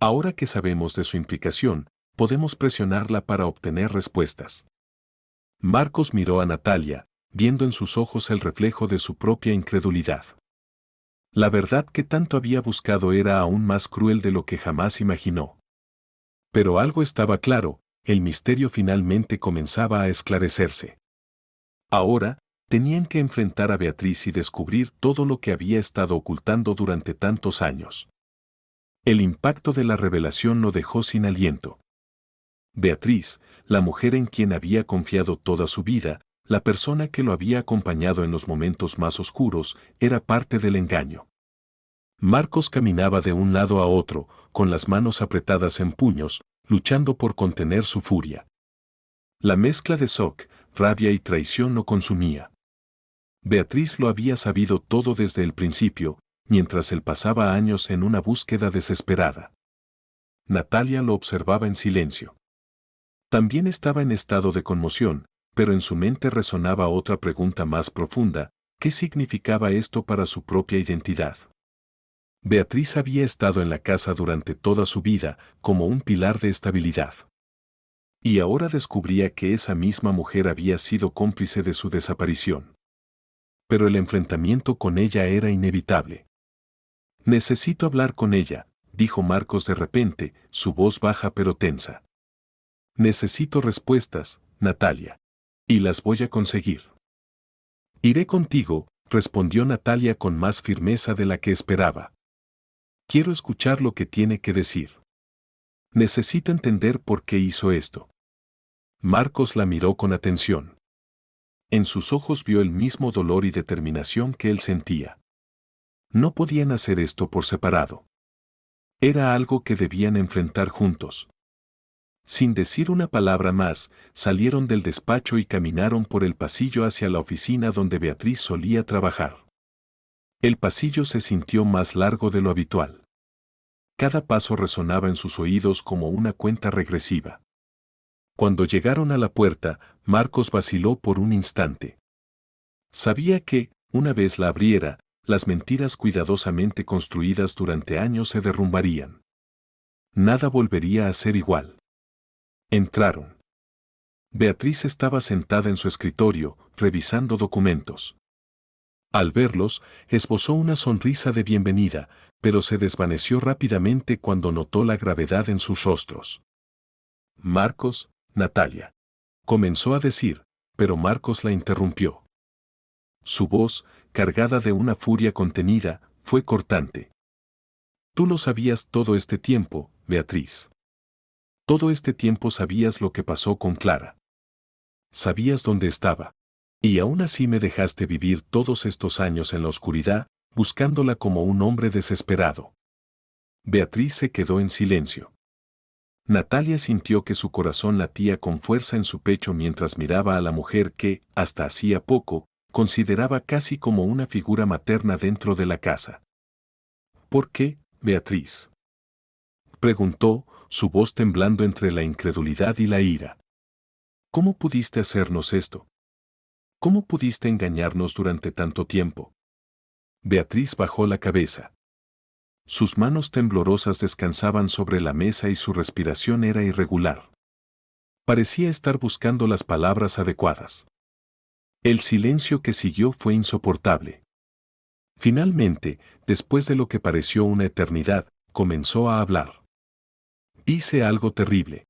A: Ahora que sabemos de su implicación, podemos presionarla para obtener respuestas. Marcos miró a Natalia, viendo en sus ojos el reflejo de su propia incredulidad. La verdad que tanto había buscado era aún más cruel de lo que jamás imaginó. Pero algo estaba claro, el misterio finalmente comenzaba a esclarecerse. Ahora, tenían que enfrentar a Beatriz y descubrir todo lo que había estado ocultando durante tantos años. El impacto de la revelación lo dejó sin aliento. Beatriz, la mujer en quien había confiado toda su vida, la persona que lo había acompañado en los momentos más oscuros, era parte del engaño. Marcos caminaba de un lado a otro, con las manos apretadas en puños, luchando por contener su furia. La mezcla de shock, rabia y traición lo consumía. Beatriz lo había sabido todo desde el principio, mientras él pasaba años en una búsqueda desesperada. Natalia lo observaba en silencio. También estaba en estado de conmoción, pero en su mente resonaba otra pregunta más profunda: ¿qué significaba esto para su propia identidad? Beatriz había estado en la casa durante toda su vida, como un pilar de estabilidad. Y ahora descubría que esa misma mujer había sido cómplice de su desaparición. Pero el enfrentamiento con ella era inevitable. Necesito hablar con ella, dijo Marcos de repente, su voz baja pero tensa. Necesito respuestas, Natalia. Y las voy a conseguir. Iré contigo, respondió Natalia con más firmeza de la que esperaba. Quiero escuchar lo que tiene que decir. Necesito entender por qué hizo esto. Marcos la miró con atención. En sus ojos vio el mismo dolor y determinación que él sentía. No podían hacer esto por separado. Era algo que debían enfrentar juntos. Sin decir una palabra más, salieron del despacho y caminaron por el pasillo hacia la oficina donde Beatriz solía trabajar. El pasillo se sintió más largo de lo habitual. Cada paso resonaba en sus oídos como una cuenta regresiva. Cuando llegaron a la puerta, Marcos vaciló por un instante. Sabía que, una vez la abriera, las mentiras cuidadosamente construidas durante años se derrumbarían. Nada volvería a ser igual. Entraron. Beatriz estaba sentada en su escritorio, revisando documentos. Al verlos, esbozó una sonrisa de bienvenida, pero se desvaneció rápidamente cuando notó la gravedad en sus rostros. Marcos, Natalia. Comenzó a decir, pero Marcos la interrumpió. Su voz, cargada de una furia contenida, fue cortante. Tú lo sabías todo este tiempo, Beatriz. Todo este tiempo sabías lo que pasó con Clara. Sabías dónde estaba. Y aún así me dejaste vivir todos estos años en la oscuridad, buscándola como un hombre desesperado. Beatriz se quedó en silencio. Natalia sintió que su corazón latía con fuerza en su pecho mientras miraba a la mujer que, hasta hacía poco, consideraba casi como una figura materna dentro de la casa. ¿Por qué, Beatriz?, preguntó, su voz temblando entre la incredulidad y la ira. ¿Cómo pudiste hacernos esto? ¿Cómo pudiste engañarnos durante tanto tiempo? Beatriz bajó la cabeza. Sus manos temblorosas descansaban sobre la mesa y su respiración era irregular. Parecía estar buscando las palabras adecuadas. El silencio que siguió fue insoportable. Finalmente, después de lo que pareció una eternidad, comenzó a hablar. Hice algo terrible.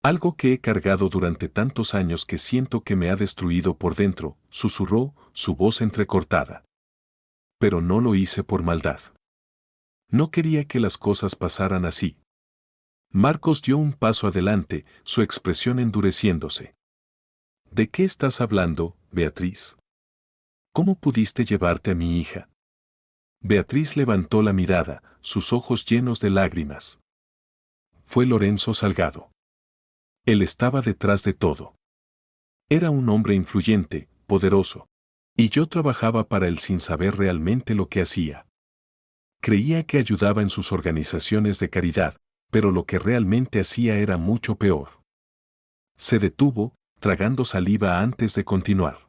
A: Algo que he cargado durante tantos años que siento que me ha destruido por dentro, susurró, su voz entrecortada. Pero no lo hice por maldad. No quería que las cosas pasaran así. Marcos dio un paso adelante, su expresión endureciéndose. ¿De qué estás hablando, Beatriz? ¿Cómo pudiste llevarte a mi hija? Beatriz levantó la mirada, sus ojos llenos de lágrimas. Fue Lorenzo Salgado. Él estaba detrás de todo. Era un hombre influyente, poderoso. Y yo trabajaba para él sin saber realmente lo que hacía. Creía que ayudaba en sus organizaciones de caridad, pero lo que realmente hacía era mucho peor. Se detuvo, tragando saliva antes de continuar.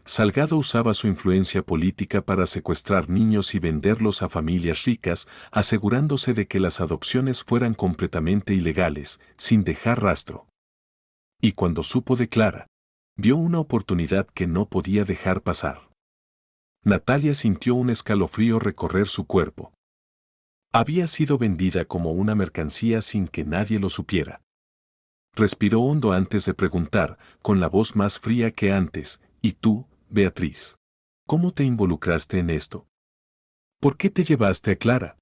A: Salgado usaba su influencia política para secuestrar niños y venderlos a familias ricas, asegurándose de que las adopciones fueran completamente ilegales, sin dejar rastro. Y cuando supo de Clara, vio una oportunidad que no podía dejar pasar. Natalia sintió un escalofrío recorrer su cuerpo. Había sido vendida como una mercancía sin que nadie lo supiera. Respiró hondo antes de preguntar, con la voz más fría que antes, ¿y tú, Beatriz? ¿Cómo te involucraste en esto? ¿Por qué te llevaste a Clara?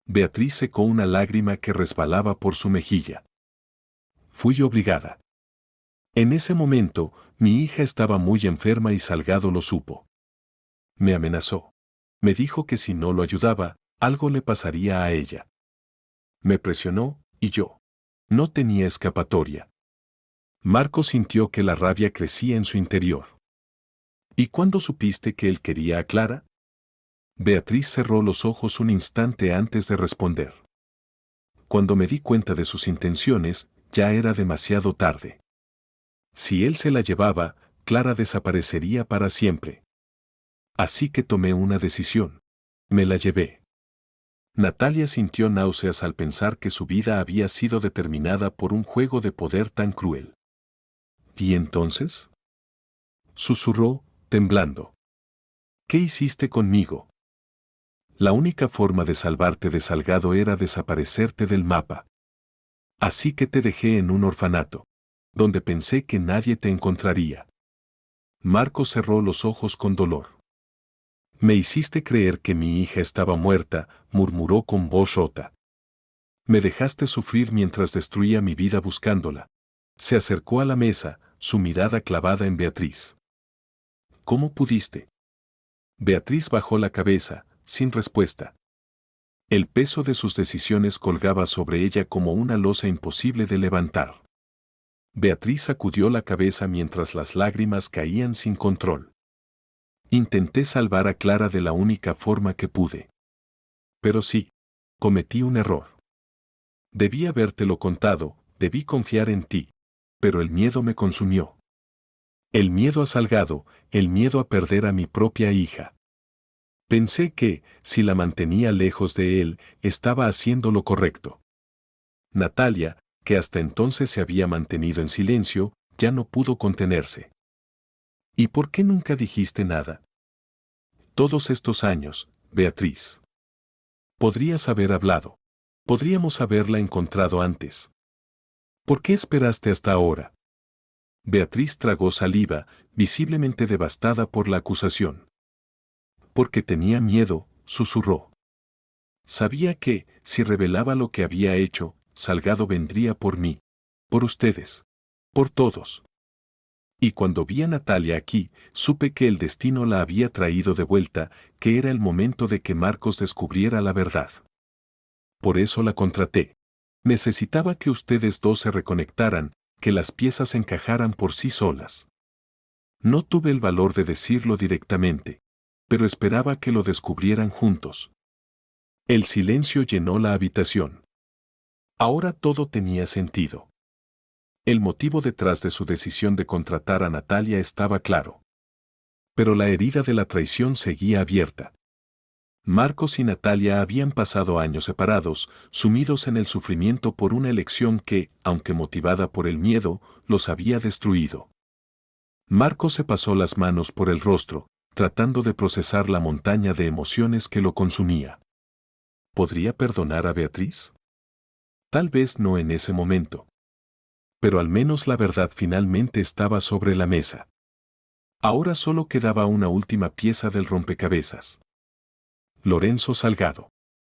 A: Beatriz secó una lágrima que resbalaba por su mejilla. Fui obligada. En ese momento, mi hija estaba muy enferma y Salgado lo supo. Me amenazó. Me dijo que si no lo ayudaba, algo le pasaría a ella. Me presionó, y yo. No tenía escapatoria. Marco sintió que la rabia crecía en su interior. ¿Y cuándo supiste que él quería a Clara? Beatriz cerró los ojos un instante antes de responder. Cuando me di cuenta de sus intenciones, ya era demasiado tarde. Si él se la llevaba, Clara desaparecería para siempre. Así que tomé una decisión. Me la llevé. Natalia sintió náuseas al pensar que su vida había sido determinada por un juego de poder tan cruel. ¿Y entonces? Susurró, temblando. ¿Qué hiciste conmigo? La única forma de salvarte de Salgado era desaparecerte del mapa. Así que te dejé en un orfanato, donde pensé que nadie te encontraría. Marco cerró los ojos con dolor. Me hiciste creer que mi hija estaba muerta, murmuró con voz rota. Me dejaste sufrir mientras destruía mi vida buscándola. Se acercó a la mesa, su mirada clavada en Beatriz. ¿Cómo pudiste? Beatriz bajó la cabeza, sin respuesta. El peso de sus decisiones colgaba sobre ella como una losa imposible de levantar. Beatriz sacudió la cabeza mientras las lágrimas caían sin control. Intenté salvar a Clara de la única forma que pude. Pero sí, cometí un error. Debí habértelo contado, debí confiar en ti. Pero el miedo me consumió. El miedo a Salgado, el miedo a perder a mi propia hija. Pensé que, si la mantenía lejos de él, estaba haciendo lo correcto. Natalia, que hasta entonces se había mantenido en silencio, ya no pudo contenerse. ¿Y por qué nunca dijiste nada? Todos estos años, Beatriz. Podrías haber hablado. Podríamos haberla encontrado antes. ¿Por qué esperaste hasta ahora? Beatriz tragó saliva, visiblemente devastada por la acusación. Porque tenía miedo, susurró. Sabía que, si revelaba lo que había hecho, Salgado vendría por mí. Por ustedes. Por todos. Y cuando vi a Natalia aquí, supe que el destino la había traído de vuelta, que era el momento de que Marcos descubriera la verdad. Por eso la contraté. Necesitaba que ustedes dos se reconectaran, que las piezas encajaran por sí solas. No tuve el valor de decirlo directamente, pero esperaba que lo descubrieran juntos. El silencio llenó la habitación. Ahora todo tenía sentido. El motivo detrás de su decisión de contratar a Natalia estaba claro. Pero la herida de la traición seguía abierta. Marcos y Natalia habían pasado años separados, sumidos en el sufrimiento por una elección que, aunque motivada por el miedo, los había destruido. Marcos se pasó las manos por el rostro, tratando de procesar la montaña de emociones que lo consumía. ¿Podría perdonar a Beatriz? Tal vez no en ese momento. Pero al menos la verdad finalmente estaba sobre la mesa. Ahora solo quedaba una última pieza del rompecabezas. Lorenzo Salgado,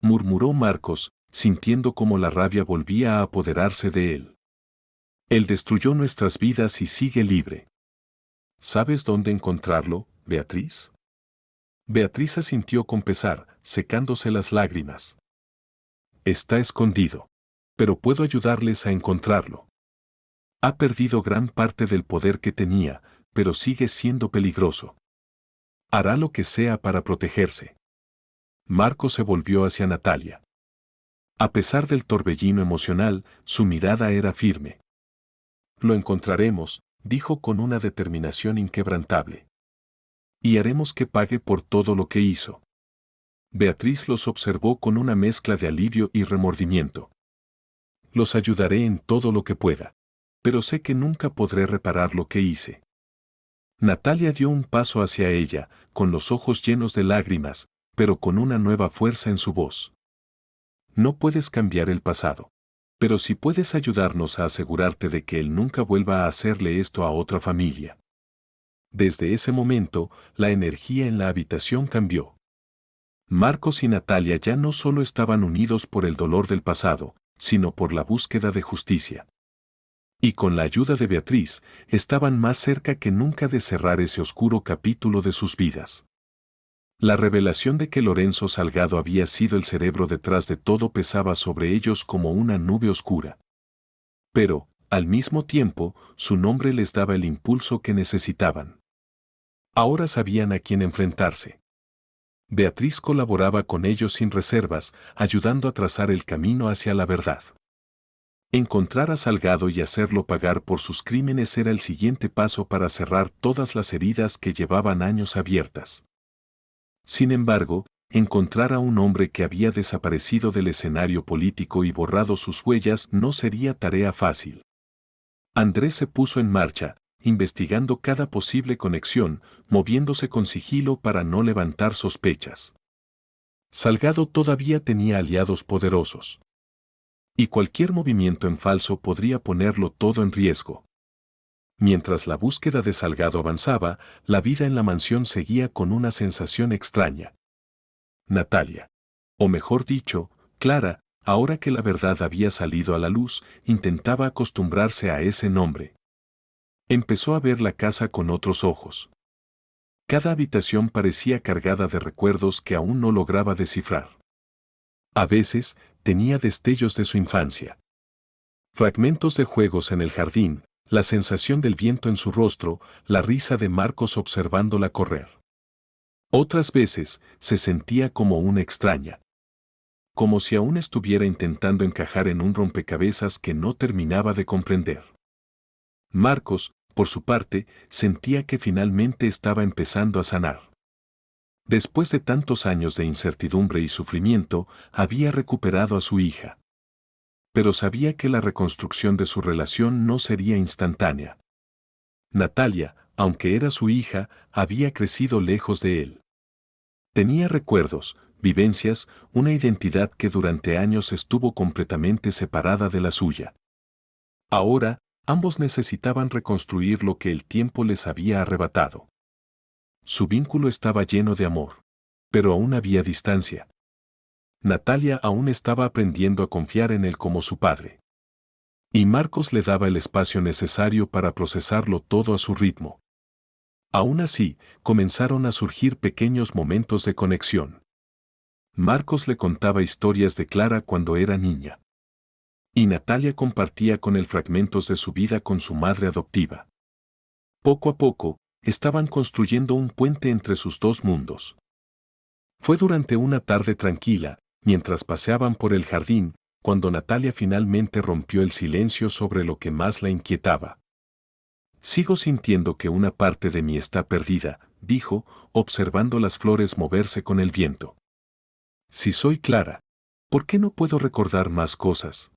A: murmuró Marcos, sintiendo cómo la rabia volvía a apoderarse de él. Él destruyó nuestras vidas y sigue libre. ¿Sabes dónde encontrarlo, Beatriz? Beatriz asintió con pesar, secándose las lágrimas. Está escondido. Pero puedo ayudarles a encontrarlo. Ha perdido gran parte del poder que tenía, pero sigue siendo peligroso. Hará lo que sea para protegerse. Marcos se volvió hacia Natalia. A pesar del torbellino emocional, su mirada era firme. Lo encontraremos, dijo con una determinación inquebrantable. Y haremos que pague por todo lo que hizo. Beatriz los observó con una mezcla de alivio y remordimiento. Los ayudaré en todo lo que pueda. Pero sé que nunca podré reparar lo que hice. Natalia dio un paso hacia ella, con los ojos llenos de lágrimas, pero con una nueva fuerza en su voz. No puedes cambiar el pasado. Pero sí puedes ayudarnos a asegurarte de que él nunca vuelva a hacerle esto a otra familia. Desde ese momento, la energía en la habitación cambió. Marcos y Natalia ya no solo estaban unidos por el dolor del pasado, sino por la búsqueda de justicia. Y con la ayuda de Beatriz, estaban más cerca que nunca de cerrar ese oscuro capítulo de sus vidas. La revelación de que Lorenzo Salgado había sido el cerebro detrás de todo pesaba sobre ellos como una nube oscura. Pero, al mismo tiempo, su nombre les daba el impulso que necesitaban. Ahora sabían a quién enfrentarse. Beatriz colaboraba con ellos sin reservas, ayudando a trazar el camino hacia la verdad. Encontrar a Salgado y hacerlo pagar por sus crímenes era el siguiente paso para cerrar todas las heridas que llevaban años abiertas. Sin embargo, encontrar a un hombre que había desaparecido del escenario político y borrado sus huellas no sería tarea fácil. Andrés se puso en marcha, investigando cada posible conexión, moviéndose con sigilo para no levantar sospechas. Salgado todavía tenía aliados poderosos. Y cualquier movimiento en falso podría ponerlo todo en riesgo. Mientras la búsqueda de Salgado avanzaba, la vida en la mansión seguía con una sensación extraña. Natalia, o mejor dicho, Clara, ahora que la verdad había salido a la luz, intentaba acostumbrarse a ese nombre. Empezó a ver la casa con otros ojos. Cada habitación parecía cargada de recuerdos que aún no lograba descifrar. A veces, tenía destellos de su infancia. Fragmentos de juegos en el jardín, la sensación del viento en su rostro, la risa de Marcos observándola correr. Otras veces, se sentía como una extraña. Como si aún estuviera intentando encajar en un rompecabezas que no terminaba de comprender. Marcos, por su parte, sentía que finalmente estaba empezando a sanar. Después de tantos años de incertidumbre y sufrimiento, había recuperado a su hija. Pero sabía que la reconstrucción de su relación no sería instantánea. Natalia, aunque era su hija, había crecido lejos de él. Tenía recuerdos, vivencias, una identidad que durante años estuvo completamente separada de la suya. Ahora, ambos necesitaban reconstruir lo que el tiempo les había arrebatado. Su vínculo estaba lleno de amor, pero aún había distancia. Natalia aún estaba aprendiendo a confiar en él como su padre. Y Marcos le daba el espacio necesario para procesarlo todo a su ritmo. Aún así, comenzaron a surgir pequeños momentos de conexión. Marcos le contaba historias de Clara cuando era niña. Y Natalia compartía con él fragmentos de su vida con su madre adoptiva. Poco a poco, estaban construyendo un puente entre sus dos mundos. Fue durante una tarde tranquila, mientras paseaban por el jardín, cuando Natalia finalmente rompió el silencio sobre lo que más la inquietaba. Sigo sintiendo que una parte de mí está perdida, dijo, observando las flores moverse con el viento. Si soy Clara, ¿por qué no puedo recordar más cosas?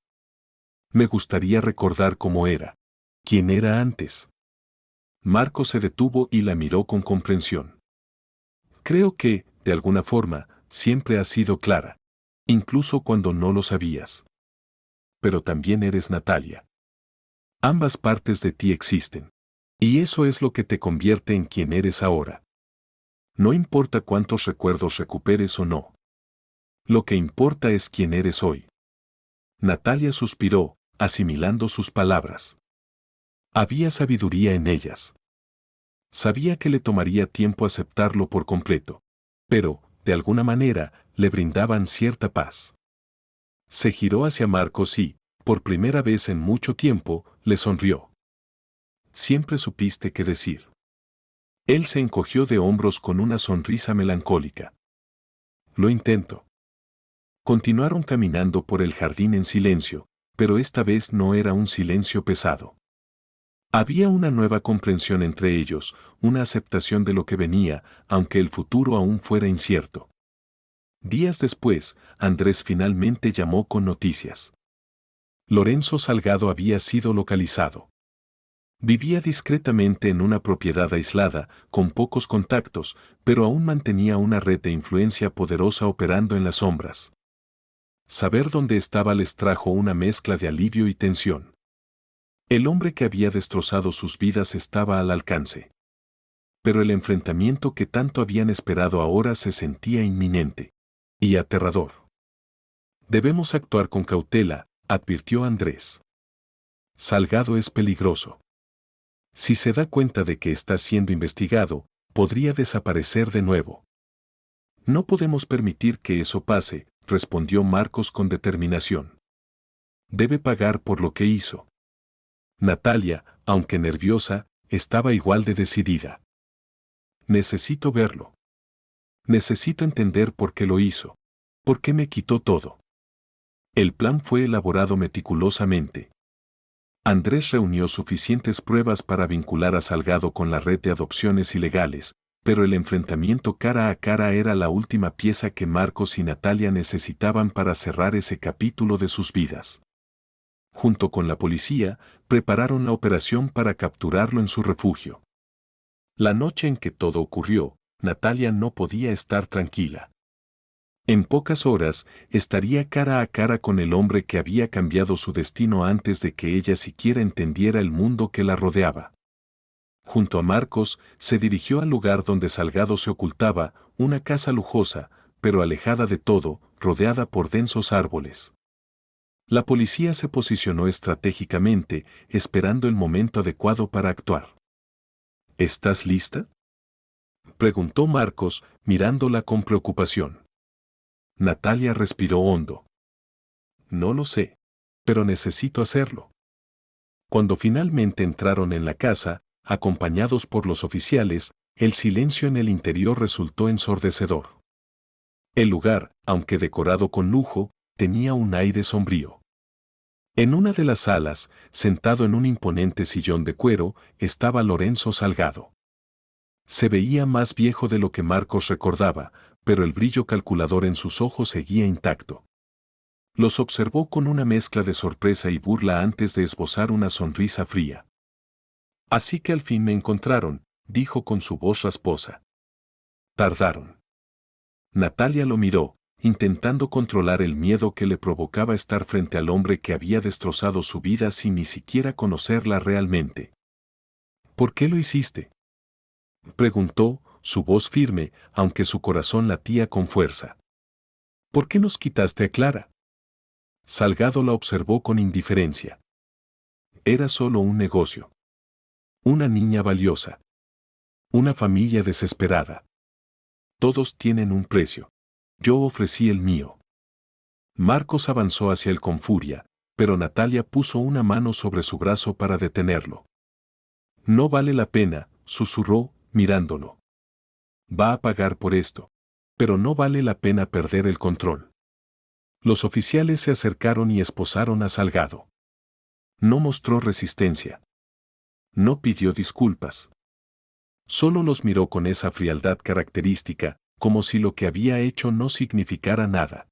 A: Me gustaría recordar cómo era, quién era antes. Marco se detuvo y la miró con comprensión. Creo que, de alguna forma, siempre has sido Clara, incluso cuando no lo sabías. Pero también eres Natalia. Ambas partes de ti existen. Y eso es lo que te convierte en quien eres ahora. No importa cuántos recuerdos recuperes o no. Lo que importa es quién eres hoy. Natalia suspiró, asimilando sus palabras. Había sabiduría en ellas. Sabía que le tomaría tiempo aceptarlo por completo. Pero, de alguna manera, le brindaban cierta paz. Se giró hacia Marcos y, por primera vez en mucho tiempo, le sonrió. Siempre supiste qué decir. Él se encogió de hombros con una sonrisa melancólica. Lo intento. Continuaron caminando por el jardín en silencio, pero esta vez no era un silencio pesado. Había una nueva comprensión entre ellos, una aceptación de lo que venía, aunque el futuro aún fuera incierto. Días después, Andrés finalmente llamó con noticias. Lorenzo Salgado había sido localizado. Vivía discretamente en una propiedad aislada, con pocos contactos, pero aún mantenía una red de influencia poderosa operando en las sombras. Saber dónde estaba les trajo una mezcla de alivio y tensión. El hombre que había destrozado sus vidas estaba al alcance. Pero el enfrentamiento que tanto habían esperado ahora se sentía inminente. Y aterrador. Debemos actuar con cautela, advirtió Andrés. Salgado es peligroso. Si se da cuenta de que está siendo investigado, podría desaparecer de nuevo. No podemos permitir que eso pase, respondió Marcos con determinación. Debe pagar por lo que hizo. Natalia, aunque nerviosa, estaba igual de decidida. Necesito verlo. Necesito entender por qué lo hizo. ¿Por qué me quitó todo? El plan fue elaborado meticulosamente. Andrés reunió suficientes pruebas para vincular a Salgado con la red de adopciones ilegales, pero el enfrentamiento cara a cara era la última pieza que Marcos y Natalia necesitaban para cerrar ese capítulo de sus vidas. Junto con la policía, prepararon la operación para capturarlo en su refugio. La noche en que todo ocurrió, Natalia no podía estar tranquila. En pocas horas, estaría cara a cara con el hombre que había cambiado su destino antes de que ella siquiera entendiera el mundo que la rodeaba. Junto a Marcos, se dirigió al lugar donde Salgado se ocultaba, una casa lujosa, pero alejada de todo, rodeada por densos árboles. La policía se posicionó estratégicamente, esperando el momento adecuado para actuar. ¿Estás lista?, preguntó Marcos, mirándola con preocupación. Natalia respiró hondo. No lo sé, pero necesito hacerlo. Cuando finalmente entraron en la casa, acompañados por los oficiales, el silencio en el interior resultó ensordecedor. El lugar, aunque decorado con lujo, tenía un aire sombrío. En una de las salas, sentado en un imponente sillón de cuero, estaba Lorenzo Salgado. Se veía más viejo de lo que Marcos recordaba, pero el brillo calculador en sus ojos seguía intacto. Los observó con una mezcla de sorpresa y burla antes de esbozar una sonrisa fría. Así que al fin me encontraron, dijo con su voz rasposa. Tardaron. Natalia lo miró, intentando controlar el miedo que le provocaba estar frente al hombre que había destrozado su vida sin ni siquiera conocerla realmente. ¿Por qué lo hiciste?, preguntó, su voz firme, aunque su corazón latía con fuerza. ¿Por qué nos quitaste a Clara? Salgado la observó con indiferencia. Era solo un negocio. Una niña valiosa. Una familia desesperada. Todos tienen un precio. Yo ofrecí el mío. Marcos avanzó hacia él con furia, pero Natalia puso una mano sobre su brazo para detenerlo. No vale la pena, susurró, mirándolo. Va a pagar por esto. Pero no vale la pena perder el control. Los oficiales se acercaron y esposaron a Salgado. No mostró resistencia. No pidió disculpas. Solo los miró con esa frialdad característica, como si lo que había hecho no significara nada.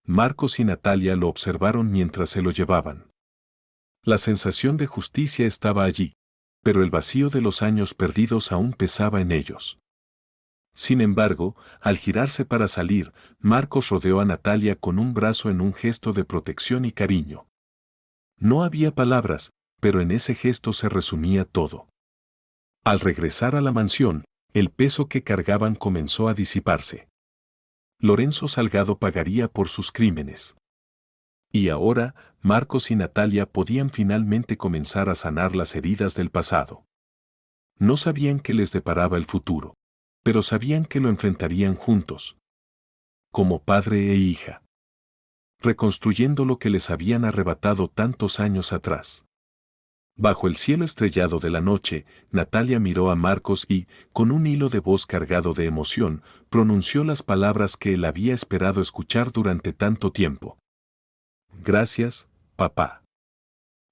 A: Marcos y Natalia lo observaron mientras se lo llevaban. La sensación de justicia estaba allí, pero el vacío de los años perdidos aún pesaba en ellos. Sin embargo, al girarse para salir, Marcos rodeó a Natalia con un brazo en un gesto de protección y cariño. No había palabras, pero en ese gesto se resumía todo. Al regresar a la mansión, el peso que cargaban comenzó a disiparse. Lorenzo Salgado pagaría por sus crímenes. Y ahora, Marcos y Natalia podían finalmente comenzar a sanar las heridas del pasado. No sabían qué les deparaba el futuro, pero sabían que lo enfrentarían juntos, como padre e hija, reconstruyendo lo que les habían arrebatado tantos años atrás. Bajo el cielo estrellado de la noche, Natalia miró a Marcos y, con un hilo de voz cargado de emoción, pronunció las palabras que él había esperado escuchar durante tanto tiempo. Gracias, papá.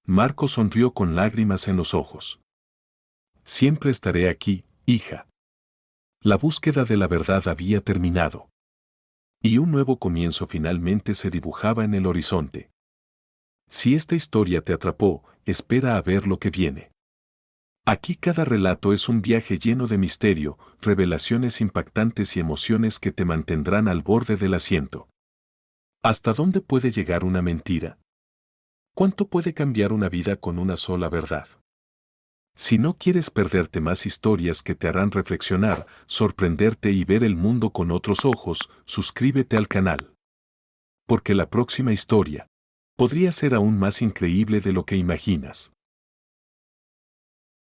A: Marcos sonrió con lágrimas en los ojos. Siempre estaré aquí, hija. La búsqueda de la verdad había terminado. Y un nuevo comienzo finalmente se dibujaba en el horizonte. Si esta historia te atrapó, espera a ver lo que viene. Aquí cada relato es un viaje lleno de misterio, revelaciones impactantes y emociones que te mantendrán al borde del asiento. ¿Hasta dónde puede llegar una mentira? ¿Cuánto puede cambiar una vida con una sola verdad? Si no quieres perderte más historias que te harán reflexionar, sorprenderte y ver el mundo con otros ojos, suscríbete al canal. Porque la próxima historia podría ser aún más increíble de lo que imaginas.